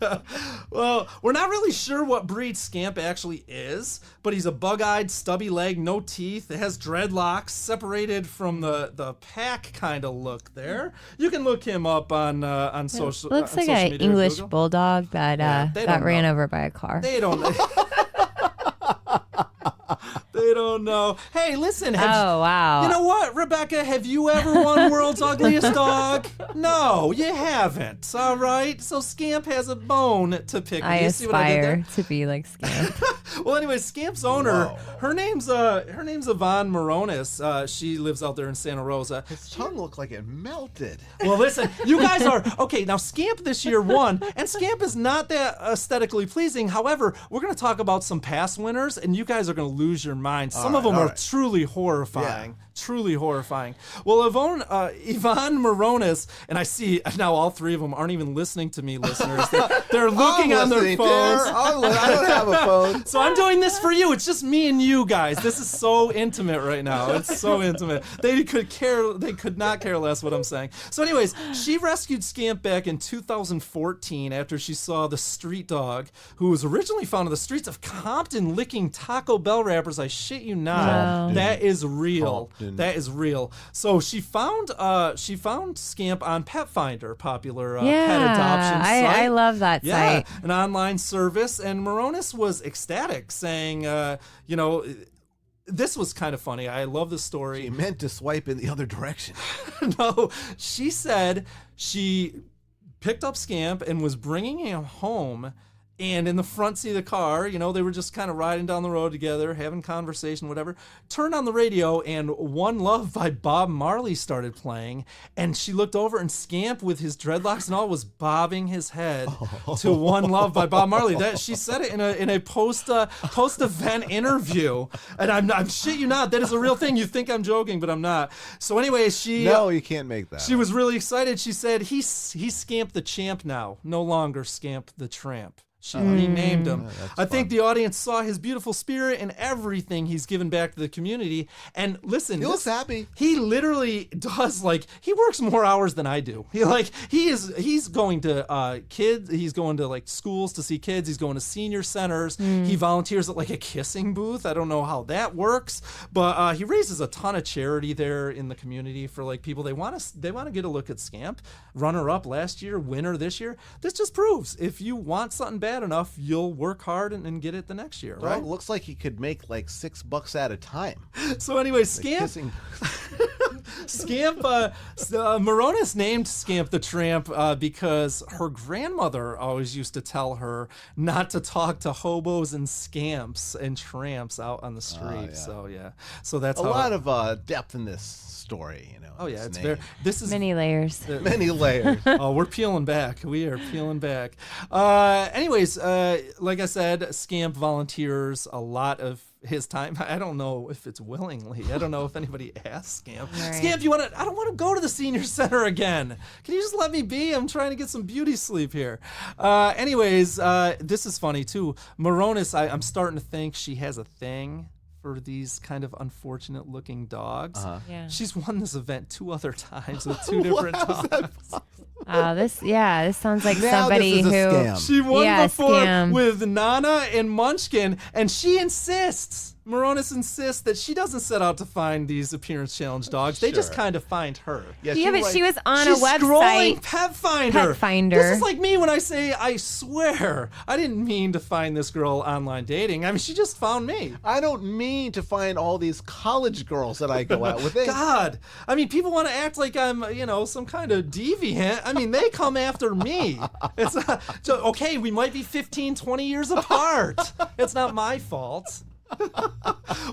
Well, we're not really sure what breed Scamp actually is, but he's a bug-eyed, stubby leg, no teeth. It has dreadlocks, separated from the pack kind of look there. You can look him up on social. Looks on like social an media or English Google. bulldog that they got don't ran know. over by a car. They don't. They don't know. Hey, listen. Oh, wow. You know what, Rebecca? Have you ever won World's Ugliest Dog? No, you haven't. All right. So Scamp has a bone to pick. I You see what I did there? aspire to be like Scamp. Well, anyway, Scamp's owner, Whoa. her name's Yvonne Moronis. She lives out there in Santa Rosa. His tongue looked like it melted. Well, listen, you guys are okay. Now, Scamp this year won, and Scamp is not that aesthetically pleasing. However, we're going to talk about some past winners, and you guys are going to lose your mind. Some of them are truly horrifying. Yeah. Truly horrifying. Well, Yvonne Moronis, and I see now all three of them aren't even listening to me, listeners. They're looking on their listening, phones. Tara. I don't have a phone. So I'm doing this for you. It's just me and you guys. This is so intimate right now. It's so intimate. They could not care less what I'm saying. So anyways, she rescued Scamp back in 2014 after she saw the street dog who was originally found in the streets of Compton licking Taco Bell wrappers. I shit you not. Wow. That is real. Compton. That is real. So she found Scamp on Pet Finder, popular pet Yeah, adoption site. I love that Yeah, site. an online service, and Moronis was ecstatic, saying, this was kind of funny. I love the story. He meant to swipe in the other direction. No, she said she picked up Scamp and was bringing him home. And in the front seat of the car, they were just kind of riding down the road together, having conversation, whatever. Turned on the radio, and One Love by Bob Marley started playing. And she looked over, and Scamp, with his dreadlocks and all, was bobbing his head to One Love by Bob Marley. That she said it in a post-event interview. And I'm shit you not. That is a real thing. You think I'm joking, but I'm not. So anyway, No, you can't make that. she was really excited. She said, he's Scamp the Champ now, no longer Scamp the Tramp. She renamed him. I think the audience saw his beautiful spirit and everything he's given back to the community. And listen, He looks happy. He literally does, he works more hours than I do. He's going to kids. He's going to schools to see kids. He's going to senior centers. He volunteers at a kissing booth. I don't know how that works, but he raises a ton of charity there in the community for people. They want to get a look at Scamp. Runner up last year, winner this year. This just proves if you want something bad enough, you'll work hard and get it the next year, right? Dog looks like he could make $6 at a time. So anyway, Scamp. Kissing. Scamp, Moronis named Scamp the Tramp because her grandmother always used to tell her not to talk to hobos and scamps and tramps out on the street. Yeah. So that's A how lot of depth in this story, you know. Oh yeah, this it's name. very. This is Many layers. Many layers. Oh, we're peeling back. We are peeling back. Anyways, like I said, Scamp volunteers a lot of his time. I don't know if it's willingly. I don't know if anybody asked Scamp. Right. Scamp, I don't want to go to the senior center again. Can you just let me be? I'm trying to get some beauty sleep here. Anyways, this is funny too. Moronis, I'm starting to think she has a thing for these kind of unfortunate looking dogs. Yeah. She's won this event 2 other times with 2 different dogs. This sounds like Now somebody this is a who. scam. She won Yeah, before scam. with Nana and Munchkin, and she insists, Moronis insists that she doesn't set out to find these appearance challenge dogs. They just Sure. kind of find her. Yeah, but she was on She's a website. scrolling Pet Finder. Pet Finder. This is like me when I say, I swear, I didn't mean to find this girl online dating. I mean, she just found me. I don't mean to find all these college girls that I go out with. God, I mean, people want to act like I'm, some kind of deviant. I mean, they come after me. It's not, so, okay, we might be 15, 20 years apart. It's not my fault.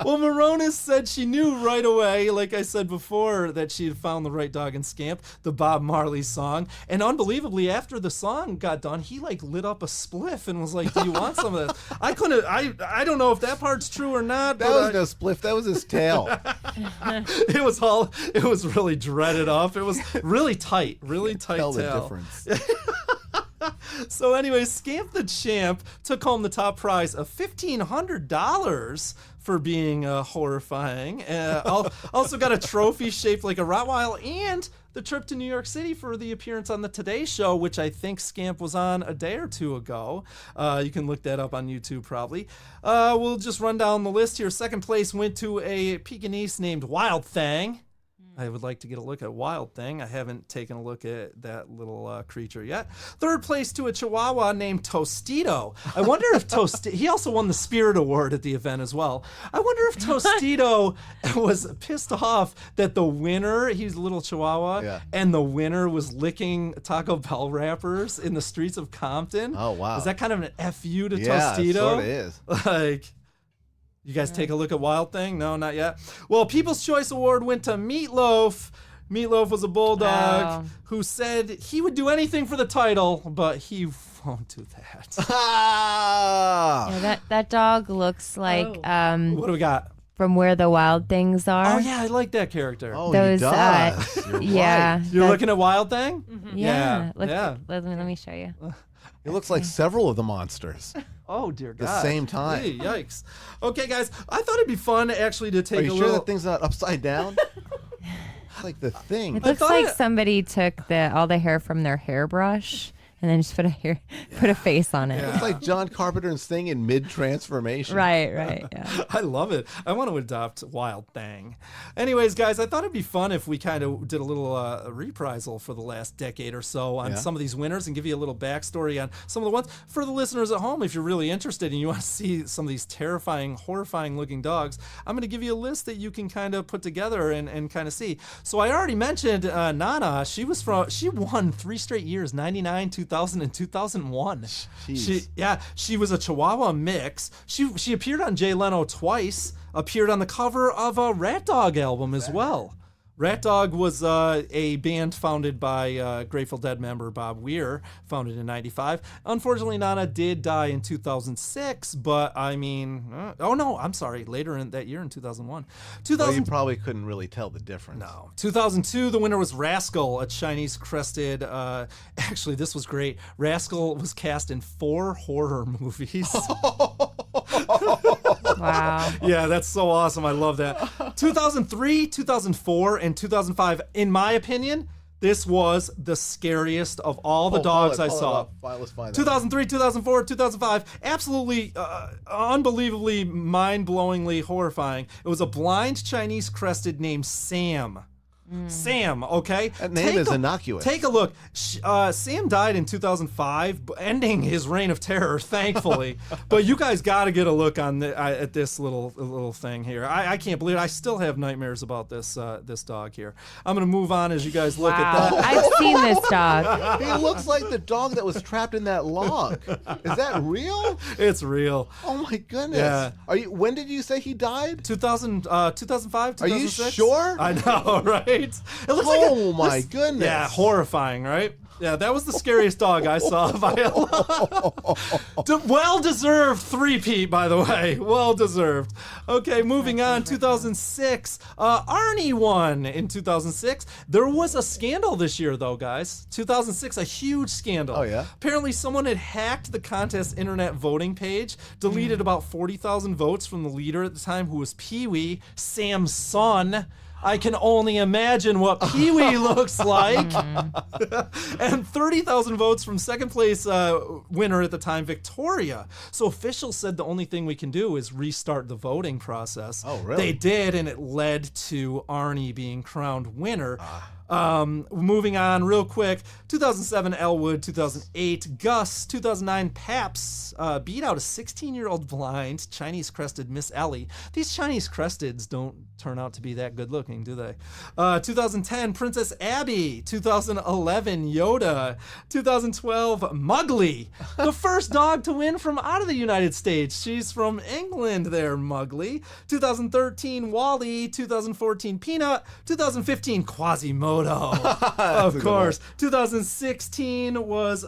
Well, Moronis said she knew right away, like I said before, that she had found the right dog in Scamp, the Bob Marley song. And unbelievably, after the song got done, he lit up a spliff and was like, do you want some of this? I don't know if that part's true or not. That was no spliff. That was his tail. It was really dreaded up. It was really tight Tell the tail. difference. So anyway, Scamp the Champ took home the top prize of $1,500 for being horrifying. Also got a trophy shaped like a Rottweiler and the trip to New York City for the appearance on the Today Show, which I think Scamp was on a day or 2 ago. You can look that up on YouTube probably. We'll just run down the list here. Second place went to a Pekingese named Wild Thing. I would like to get a look at Wild Thing. I haven't taken a look at that little creature yet. Third place to a Chihuahua named Tostito. I wonder if Tostito... He also won the Spirit Award at the event as well. I wonder if Tostito was pissed off that the winner, he's a little Chihuahua, and the winner was licking Taco Bell wrappers in the streets of Compton. Oh, wow. Is that kind of an FU to Tostito? Yeah, it sort of is. Like... You guys take a look at Wild Thing? No, not yet. Well, People's Choice Award went to Meatloaf. Meatloaf was a bulldog who said he would do anything for the title, but he won't do that. Yeah, that dog looks like What do we got? from Where the Wild Things Are. Oh, yeah, I like that character. Oh, Those, he does. You're yeah. right. You're looking at Wild Thing? Yeah. Yeah. Let me show you. He looks like several of the monsters. Oh, dear God. The same time. Hey, yikes. Okay, guys, I thought it'd be fun actually to take Are you a sure little... that thing's not upside down? It's like the thing. It looks like somebody took all the hair from their hairbrush and then just put a face on it. It's like John Carpenter's thing in mid-transformation. Right, yeah. I love it. I want to adopt Wild Thing. Anyways, guys, I thought it'd be fun if we kind of did a little reprisal for the last decade or so on some of these winners and give you a little backstory on some of the ones. For the listeners at home, if you're really interested and you want to see some of these terrifying, horrifying looking dogs, I'm going to give you a list that you can kind of put together and kind of see. So I already mentioned Nana. She won 3 straight years, 99, 2000, and 2001. She was a Chihuahua mix. She appeared on Jay Leno twice, appeared on the cover of a Rat Dog album as well. Rat Dog was a band founded by Grateful Dead member Bob Weir, founded in 95. Unfortunately, Nana did die in 2006, but I mean... I'm sorry, later in that year in 2001. Well, you probably couldn't really tell the difference. No. 2002, the winner was Rascal, a Chinese-crested... actually, this was great. Rascal was cast in 4 horror movies. Wow. Yeah, that's so awesome. I love that. 2003, 2004, and 2005, in my opinion, this was the scariest of all the dogs I saw. Let's find 2003, 2004, 2005, absolutely, unbelievably, mind-blowingly horrifying. It was a blind Chinese crested named Sam. Sam, okay? That name is innocuous. Take a look. Sam died in 2005, ending his reign of terror, thankfully. But you guys got to get a look on at this little thing here. I can't believe it. I still have nightmares about this dog here. I'm going to move on as you guys look at that. I've seen this dog. He looks like the dog that was trapped in that log. Is that real? It's real. Oh my goodness. Yeah. When did you say he died? 2005, 2006? Are you sure? I know, right? It looks Oh my goodness. Yeah, horrifying, right? Yeah, that was the scariest dog I saw. Well-deserved three-peat, by the way. Well-deserved. Okay, moving on. 2006. Arnie won in 2006. There was a scandal this year, though, guys. 2006, a huge scandal. Oh, yeah? Apparently, someone had hacked the contest internet voting page, deleted about 40,000 votes from the leader at the time, who was Pee-wee, Sam's son. I can only imagine what Pee-wee looks like. And 30,000 votes from second place winner at the time, Victoria. So officials said the only thing we can do is restart the voting process. Oh, really? They did, and it led to Arnie being crowned winner. Moving on real quick, 2007 Elwood, 2008 Gus, 2009 Paps beat out a 16-year-old blind Chinese crested Miss Ellie. These Chinese cresteds don't turn out to be that good looking, do they? 2010 Princess Abby, 2011 Yoda, 2012 Mugly, the first dog to win from out of the United States. She's from England there, Mugly. 2013 Wally, 2014 Peanut, 2015 Quasimodo. Of course. 2016 was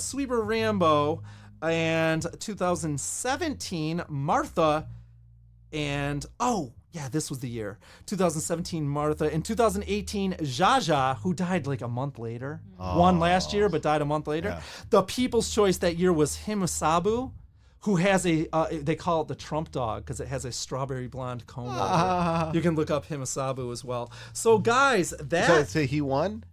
Sweeper Rambo, and 2017 Martha, and this was the year. 2017 Martha, and 2018 Jaja, who died like a month later. Won last year, but died a month later. Yeah. The People's Choice that year was Himasabu, who has they call it the Trump dog because it has a strawberry blonde comb over it. You can look up Himasabu as well. So guys, So he won?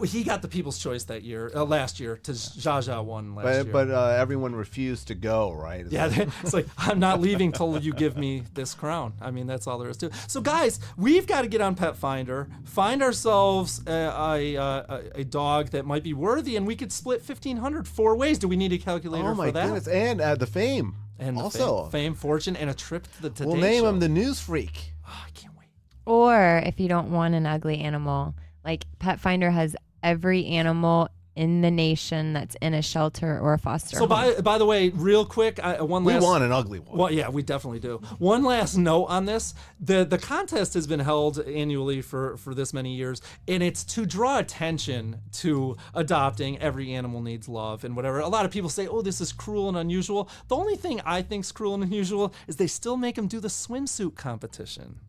he got the People's Choice that year, last year. Jaja won last year. But everyone refused to go, right? It's like, I'm not leaving till you give me this crown. I mean, that's all there is to it. So, guys, we've got to get on Pet Finder, find ourselves a dog that might be worthy, and we could split 1,500 4 ways. Do we need a calculator Oh my for that? goodness! And the fame. And the also fame, fortune, and a trip to the Today we'll name Show. him the News Freak. Oh, I can't wait. Or if you don't want an ugly animal, like Pet Finder has every animal in the nation that's in a shelter or a foster So home. by the way, real quick, one last. We want an ugly one. Well, yeah, we definitely do. One last note on this: the contest has been held annually for this many years, and it's to draw attention to adopting. Every animal needs love and whatever. A lot of people say, "Oh, this is cruel and unusual." The only thing I think's cruel and unusual is they still make them do the swimsuit competition.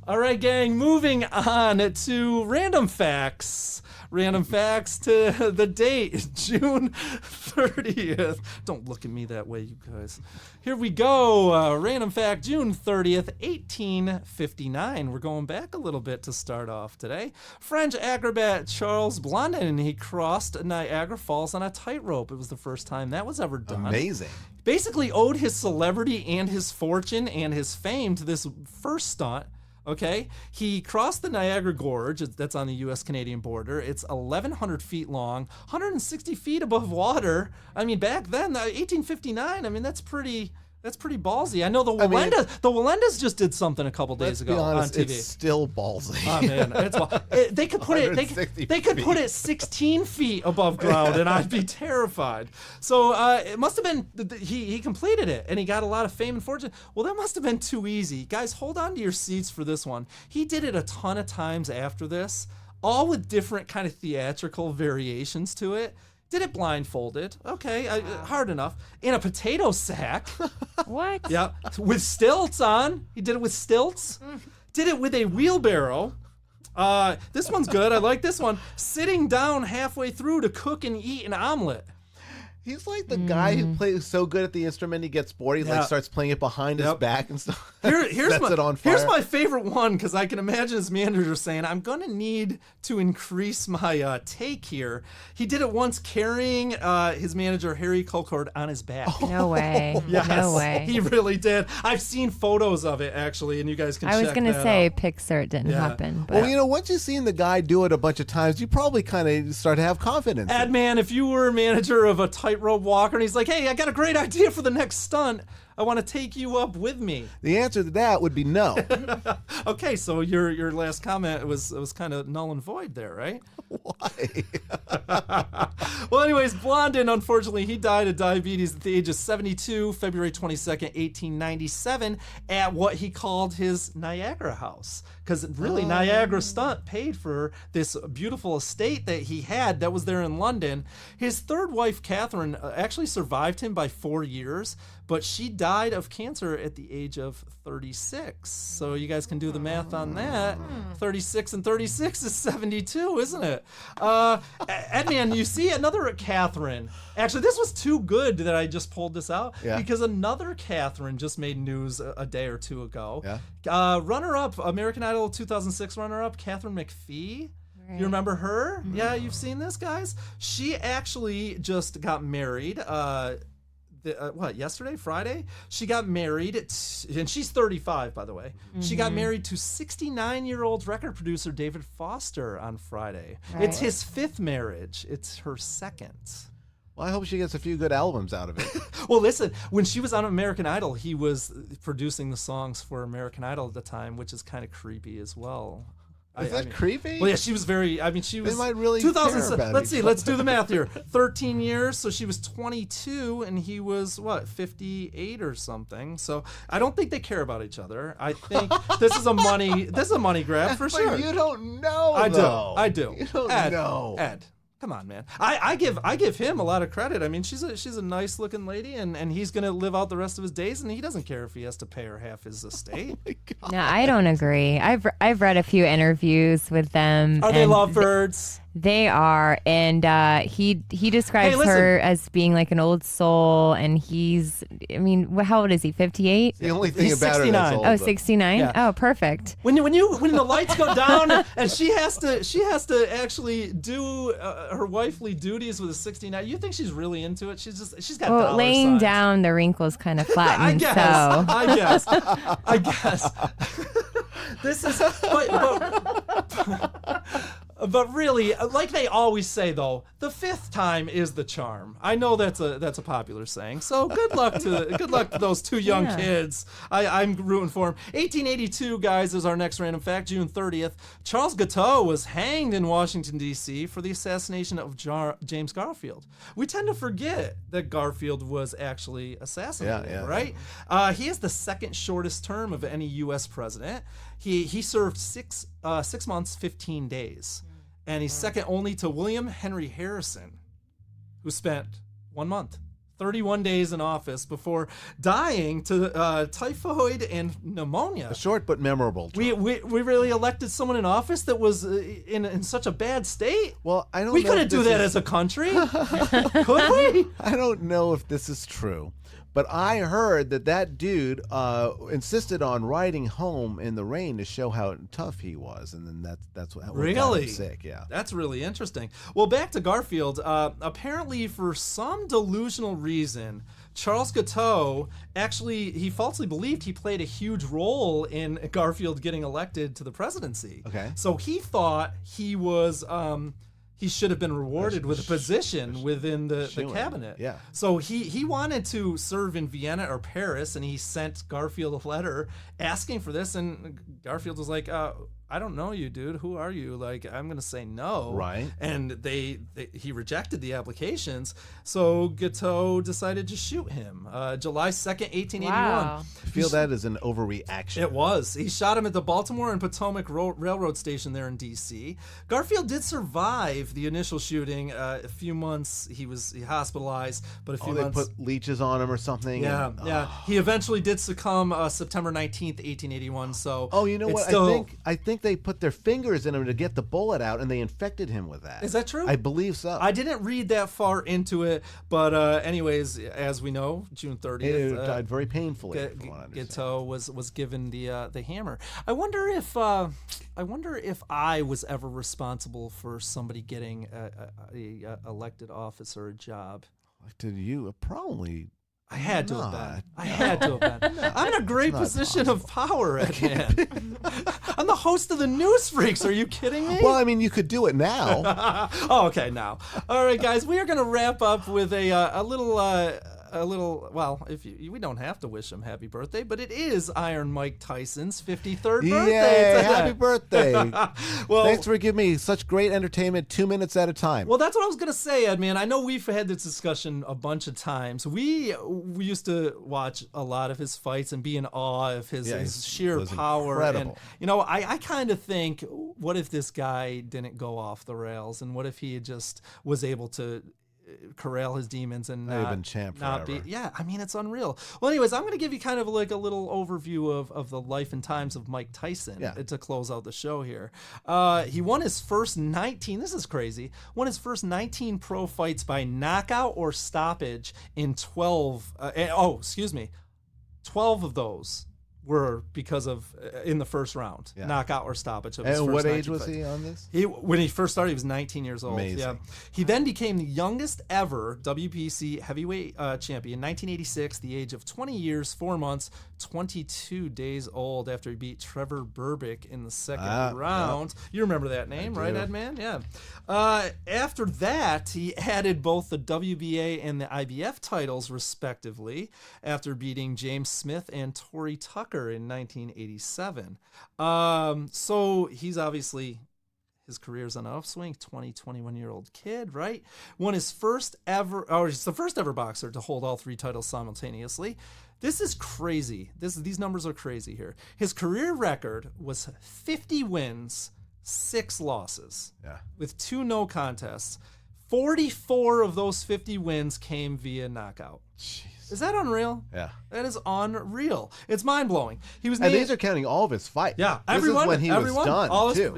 All right, gang, moving on to random facts. Random facts to the date, June 30th. Don't look at me that way, you guys. Here we go. Random fact, June 30th, 1859. We're going back a little bit to start off today. French acrobat Charles Blondin, he crossed Niagara Falls on a tightrope. It was the first time that was ever done. Amazing. Basically owed his celebrity and his fortune and his fame to this first stunt. Okay, he crossed the Niagara Gorge. That's on the U.S.-Canadian border. It's 1,100 feet long, 160 feet above water. I mean, back then, 1859. I mean, that's pretty ballsy. I know the Walendas just did something a couple days ago on TV. It's still ballsy. Oh man, they could put it 16 feet above ground, and I'd be terrified. So it must have been he completed it, and he got a lot of fame and fortune. Well, that must have been too easy, guys. Hold on to your seats for this one. He did it a ton of times after this, all with different kind of theatrical variations to it. Did it blindfolded. Okay, hard enough. In a potato sack. What? Yeah, with stilts on. He did it with stilts. Did it with a wheelbarrow. This one's good. I like this one. Sitting down halfway through to cook and eat an omelet. He's like the guy who plays so good at the instrument he gets bored. He like starts playing it behind his back and stuff. Here's Sets it on fire. Here's my favorite one, because I can imagine his manager saying, I'm going to need to increase my take here. He did it once carrying his manager, Harry Colcord, on his back. No way. Yes, No way. he really did. I've seen photos of it, actually, and you guys can check I that was going to say out. Pixar, it didn't happen. But. Well, you know, once you've seen the guy do it a bunch of times, you probably kind of start to have confidence. Adman, if you were a manager of a tightrope walker and he's like, hey, I got a great idea for the next stunt. I want to take you up with me. The answer to that would be no. Okay, so your last comment was kind of null and void there, right? Why? Well, anyways, Blondin, unfortunately, he died of diabetes at the age of 72, February 22nd, 1897, at what he called his Niagara house. Because really, Niagara Stunt paid for this beautiful estate that he had that was there in London. His third wife, Catherine, actually survived him by 4 years, but she died of cancer at the age of 36. So you guys can do the math on that. 36 and 36 is 72, isn't it? Edman, you see another Catherine. Actually, this was too good that I just pulled this out because another Catherine just made news a day or two ago. Yeah. Runner-up, American Idol 2006 runner-up, Catherine McPhee. You remember her? Yeah, you've seen this, guys? She actually just got married. Yesterday, Friday? She got married, and she's 35, by the way. She got married to 69-year-old record producer David Foster on Friday. Right. It's his 5th marriage. It's her 2nd. Well, I hope she gets a few good albums out of it. Well, listen, when she was on American Idol, he was producing the songs for American Idol at the time, which is kind of creepy as well. Is that creepy? Well, yeah, she was very. I mean, she was. They might really 2000. care about Let's each see. Let's do the math here. 13 years, so she was 22, and he was what, 58 or something. So I don't think they care about each other. I think this is a money grab for sure. But you don't know. I do. You don't know. Ed. Come on, man. I give him a lot of credit. I mean, she's a nice looking lady, and he's gonna live out the rest of his days, and he doesn't care if he has to pay her half his estate. No, I don't agree. I've read a few interviews with them. Are they lovebirds? They are, and he describes Hey, listen. her as being like an old soul, and he's, I mean, how old is he? 58? The only thing He's about her 69. that's old. Oh, 69? Yeah. Oh, perfect. When the lights go down and she has to actually do her wifely duties with a 69. You think she's really into it? She's got Well, dollar laying signs. down the wrinkles kind of flattened. I guess. This is, but really, like they always say though, the 5th time is the charm. I know that's a popular saying. So good luck to those two young kids. I'm rooting for them. 1882, guys, is our next random fact. June 30th, Charles Guiteau was hanged in Washington D.C. for the assassination of James Garfield. We tend to forget that Garfield was actually assassinated, right? He has the 2nd shortest term of any U.S. president. He served 6 months, 15 days. And he's second only to William Henry Harrison, who spent 1 month, 31 days in office before dying to typhoid and pneumonia. A short but memorable term. We really elected someone in office that was in such a bad state? Well, I don't We know couldn't if do this that is- as a country. Could we? I don't know if this is true, but I heard that dude insisted on riding home in the rain to show how tough he was, and then that's what got Really? him sick. Yeah. That's really interesting. Well, back to Garfield. Apparently, for some delusional reason, Charles Guiteau he falsely believed he played a huge role in Garfield getting elected to the presidency. Okay. So he thought he was. He should have been rewarded with a position within the cabinet. Yeah. So he wanted to serve in Vienna or Paris, and he sent Garfield a letter asking for this, and Garfield was like, I don't know you, dude. Who are you? Like, I'm going to say no. Right. And he rejected the applications, so Guiteau decided to shoot him. July 2nd, 1881. Wow. I feel that is an overreaction. It was. He shot him at the Baltimore and Potomac Railroad Station there in D.C. Garfield did survive the initial shooting. A few months he hospitalized, but a few they months. put leeches on him or something. Yeah, and- yeah. He eventually did succumb September 19th, 1881. So Oh, you know it's what? Still, I think think they put their fingers in him to get the bullet out, and they infected him with that. Is that true? I believe so. I didn't read that far into it, but anyways, as we know, June 30th, It died very painfully. from what I understand. Giteau was given the hammer. I wonder if I was ever responsible for somebody getting a elected office or a job. Did you? Probably. I had to have Not. been. I had to have been. I'm in a great not position of power at hand. I'm the host of the News Freaks. Are you kidding me? Well, I mean, you could do it now. Oh, okay, now. All right, guys, we are going to wrap up with a little. Well, we don't have to wish him happy birthday, but it is Iron Mike Tyson's 53rd birthday Yay! today. Happy birthday! Well, Thanks for giving me such great entertainment 2 minutes at a time. Well, that's what I was going to say, Ed, man. I know we've had this discussion a bunch of times. We used to watch a lot of his fights and be in awe of his sheer was power. incredible. And, I kind of think, what if this guy didn't go off the rails? And what if he just was able to corral his demons and They've not, been champ not be. forever. Yeah, I mean, it's unreal. Well, anyways, I'm going to give you kind of like a little overview of the life and times of Mike Tyson to close out the show here. He won his first 19, this is crazy, won his first 19 pro fights by knockout or stoppage in 12 of those were because of in the first round, knockout or stoppage of his And first what 19 age was fights. he on this? When he first started, he was 19 years old. Amazing. Yeah. He then became the youngest ever WBC heavyweight champion in 1986, the age of 20 years, 4 months, 22 days old after he beat Trevor Berbick in the second round. You remember that name, right, Edman? Yeah. After that, he added both the WBA and the IBF titles, respectively, after beating James Smith and Torrey Tucker in 1987. So he's obviously, his career's on an upswing. 21-year-old kid, right? Won his first ever, he's the first ever boxer to hold all three titles simultaneously. This is crazy. These numbers are crazy here. His career record was 50 wins, 6 losses, with 2 no contests. 44 of those 50 wins came via knockout. Jeez. Is that unreal? Yeah. That is unreal. It's mind-blowing. He was And named, these are counting all of his fights. yeah, This everyone, is when he everyone, was done, all his, too.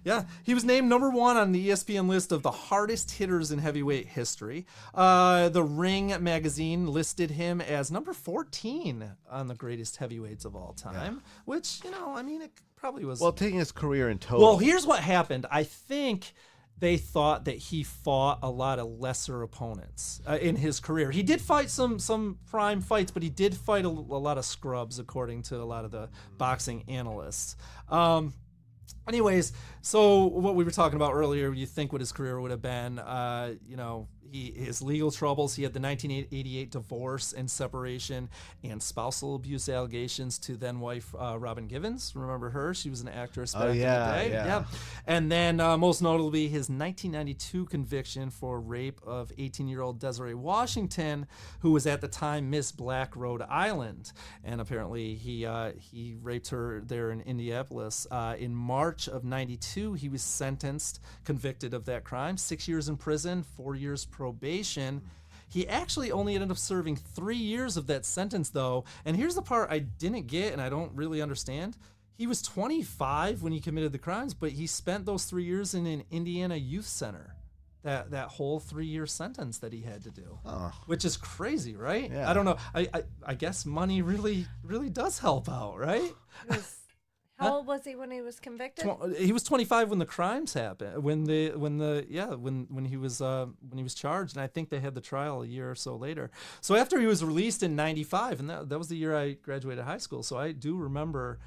Yeah. He was named number 1 on the ESPN list of the hardest hitters in heavyweight history. The Ring magazine listed him as number 14 on the greatest heavyweights of all time, which, it probably was. Well, taking his career in total. Well, here's what happened. I think they thought that he fought a lot of lesser opponents in his career. He did fight some prime fights, but he did fight a lot of scrubs, according to a lot of the boxing analysts. Anyways, so what we were talking about earlier, you think what his career would have been, his legal troubles. He had the 1988 divorce and separation and spousal abuse allegations to then wife Robin Givens. Remember her? She was an actress back in the day. Yeah. And then most notably his 1992 conviction for rape of 18-year-old Desiree Washington, who was at the time Miss Black Rhode Island. And apparently he raped her there in Indianapolis. In March of 92, he was convicted of that crime. 6 years in prison, 4 years probation. He actually only ended up serving 3 years of that sentence, though. And here's the part I didn't get and I don't really understand. He was 25 when he committed the crimes, but he spent those 3 years in an Indiana youth center. That whole 3-year sentence that he had to do, which is crazy, right? Yeah. I don't know. I guess money really does help out, right? How old was he when he was convicted? He was 25 when the crimes happened. When he was charged, and I think they had the trial a year or so later. So after he was released in 95, and that was the year I graduated high school. So I do remember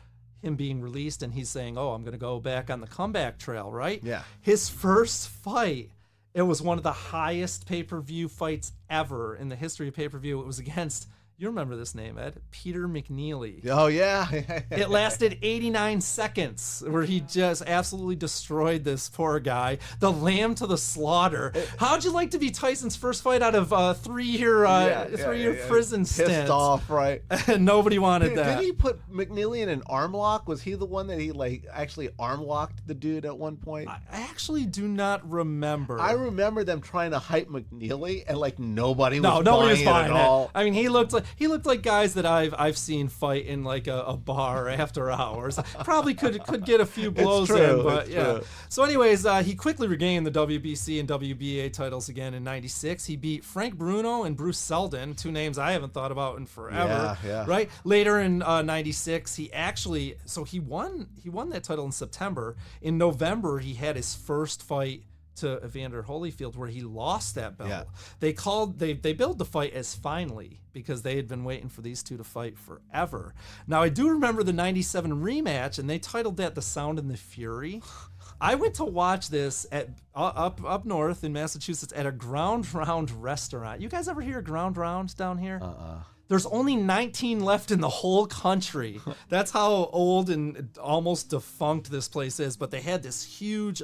him being released, and he's saying, "Oh, I'm going to go back on the comeback trail." Right? Yeah. His first fight. It was one of the highest pay-per-view fights ever in the history of pay-per-view. It was against, you remember this name, Ed, Peter McNeely. Oh, yeah. It lasted 89 seconds where he just absolutely destroyed this poor guy. The lamb to the slaughter. How'd you like to be Tyson's first fight out of a 3-year prison stint? Pissed off, right? And nobody wanted that. Did he put McNeely in an arm lock? Was he the one that he actually arm locked the dude at one point? I actually do not remember. I remember them trying to hype McNeely and nobody was nobody was buying buying it at all. I mean, he looked like He looked like guys that I've seen fight in like a bar after hours. Probably could get a few blows in, but yeah. True. So anyways, he quickly regained the WBC and WBA titles again in '96. He beat Frank Bruno and Bruce Seldon, two names I haven't thought about in forever. Yeah. Right. Later in '96, he won that title in September. In November, he had his first fight to Evander Holyfield where he lost that belt. Yeah. They billed the fight as finally because they had been waiting for these two to fight forever. Now I do remember the '97 rematch, and they titled that The Sound and the Fury. I went to watch this at up north in Massachusetts at a Ground Round restaurant. You guys ever hear of Ground Round down here? There's only 19 left in the whole country. That's how old and almost defunct this place is. But they had this huge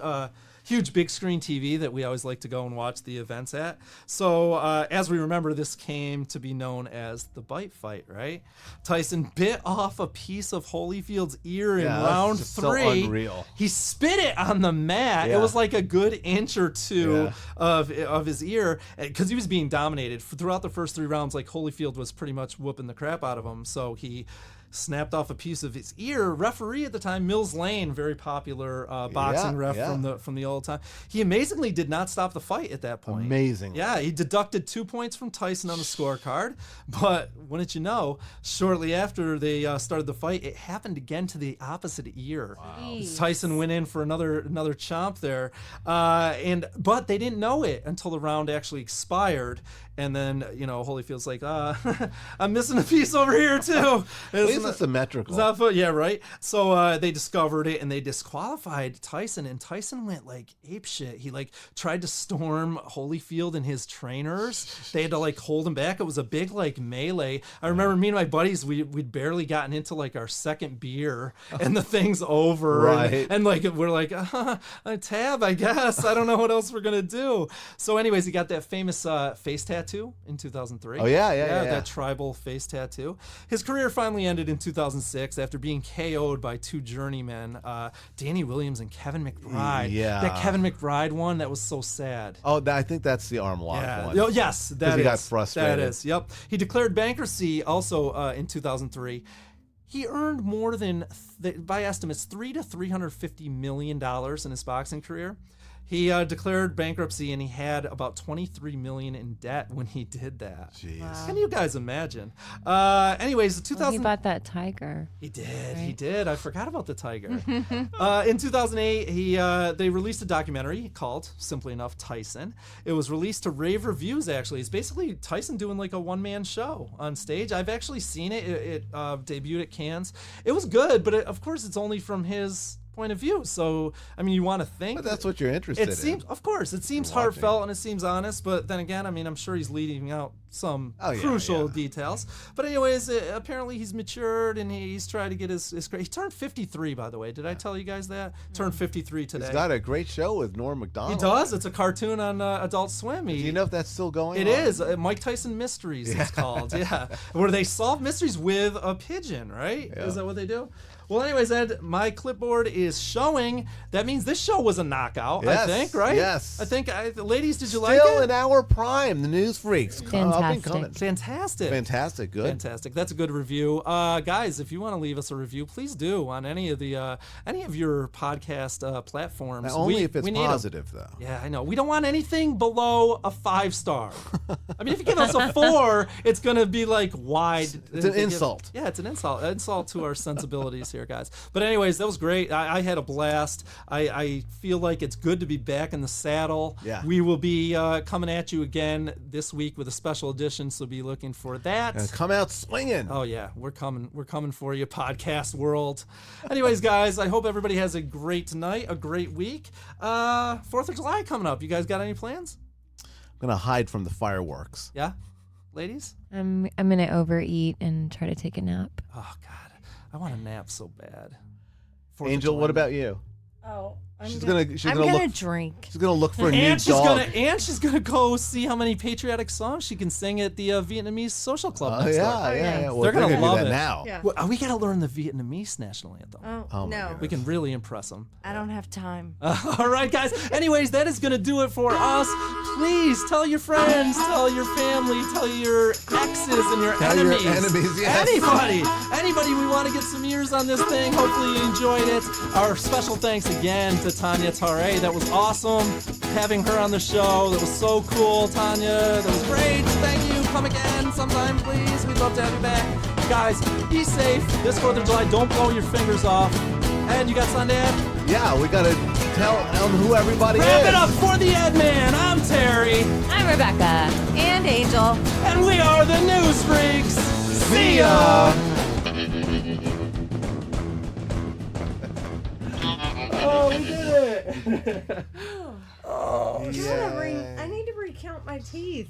big screen TV that we always like to go and watch the events at. So as we remember, this came to be known as the bite fight, right? Tyson bit off a piece of Holyfield's ear in round that's just 3. so unreal. He spit it on the mat. Yeah. It was like a good inch or two of his ear because he was being dominated. Throughout the first 3 rounds, like Holyfield was pretty much whooping the crap out of him. So he snapped off a piece of his ear. Referee at the time, Mills Lane, very popular boxing ref from the old time. He amazingly did not stop the fight at that point. Amazing. Yeah, he deducted 2 points from Tyson on the scorecard. But wouldn't you know, shortly after they started the fight, it happened again to the opposite ear. Wow. Tyson went in for another chomp there, but they didn't know it until the round actually expired. And then, Holyfield's like, I'm missing a piece over here too. At least it's symmetrical. Yeah, right. So they discovered it and they disqualified Tyson. And Tyson went like apeshit. He like tried to storm Holyfield and his trainers. They had to like hold him back. It was a big like melee. I remember me and my buddies, we'd barely gotten into like our second beer and the thing's over. Right. And like we're like, a tab, I guess. I don't know what else we're gonna do. So anyways, he got that famous face tattoo in 2003. Oh, yeah. That tribal face tattoo. His career finally ended in 2006 after being KO'd by 2 journeymen, Danny Williams and Kevin McBride. Yeah. That Kevin McBride one, that was so sad. Oh, I think that's the arm lock one. Oh, yes, that is. He got frustrated. That is, yep. He declared bankruptcy also in 2003. He earned more than, by estimates, $300 to $350 million in his boxing career. He declared bankruptcy and he had about $23 million in debt when he did that. Jeez. Wow. Can you guys imagine? Anyways, 2000. He bought that tiger. He did. Right? He did. I forgot about the tiger. In 2008, they released a documentary called, simply enough, Tyson. It was released to rave reviews. Actually, it's basically Tyson doing like a one-man show on stage. I've actually seen it. It debuted at Cannes. It was good, but of course, it's only from his point of view. So, I mean, you want to think. But that's what you're interested in. It seems, of course, it seems heartfelt and it seems honest, but then again, I mean, I'm sure he's leaving out some crucial details. But anyways, apparently he's matured and he's trying to get his he turned 53, by the way. Did I tell you guys that? Turned 53 today. He's got a great show with Norm Macdonald. He does. It's a cartoon on Adult Swim. Do you know if that's still going on? It is. Mike Tyson Mysteries it's called. Yeah. Where they solve mysteries with a pigeon, right? Yeah. Is that what they do? Well, anyways, Ed, my clipboard is showing. That means this show was a knockout, Yes, I think, right? yes. I think, ladies, did you like it? Still in our prime, the News Freaks. Up and Fantastic. coming. Fantastic. Fantastic, good. Fantastic. That's a good review. Guys, if you want to leave us a review, please do on any of your podcast platforms. Now, only if it's we need 'em. positive, though. Yeah, I know. We don't want anything below a 5-star. I mean, if you give us a 4, it's going to be like wide. It's an insult. Yeah, it's an insult. Insult to our sensibilities here, guys. But anyways, that was great. I had a blast. I feel like it's good to be back in the saddle. Yeah. We will be coming at you again this week with a special edition, so be looking for that. And come out swinging. Oh yeah, we're coming for you, podcast world. Anyways, guys, I hope everybody has a great night, a great week. 4th of July coming up. You guys got any plans? I'm going to hide from the fireworks. Yeah, ladies. I'm gonna overeat and try to take a nap. Oh God, I want a nap so bad. 4th of Angel, July. what about you? Oh, She's I'm gonna gonna look. drink. She's gonna look for a new And dog. she's gonna go see how many patriotic songs she can sing at the Vietnamese social club Oh next door. yeah. Well, They're gonna do love that it. now. Yeah. Well, we gotta learn the Vietnamese national anthem. Oh, my no, goodness. We can really impress them. I don't have time. All right, guys. Anyways, that is going to do it for us. Please tell your friends, tell your family, tell your exes and your Tell your enemies. enemies, yes. Anybody. We want to get some ears on this thing. Hopefully you enjoyed it. Our special thanks again to Tania Tare. That was awesome having her on the show. That was so cool, Tanya. That was great. Thank you. Come again sometime, please. We'd love to have you back. Guys, be safe this 4th of July. Don't blow your fingers off. And you got something to add? Yeah, we gotta tell them who everybody Wrap is. it up for the Ed Man. I'm Terry. I'm Rebecca. And Angel. And we are the News Freaks. See ya. Oh, we did it. I need to recount my teeth.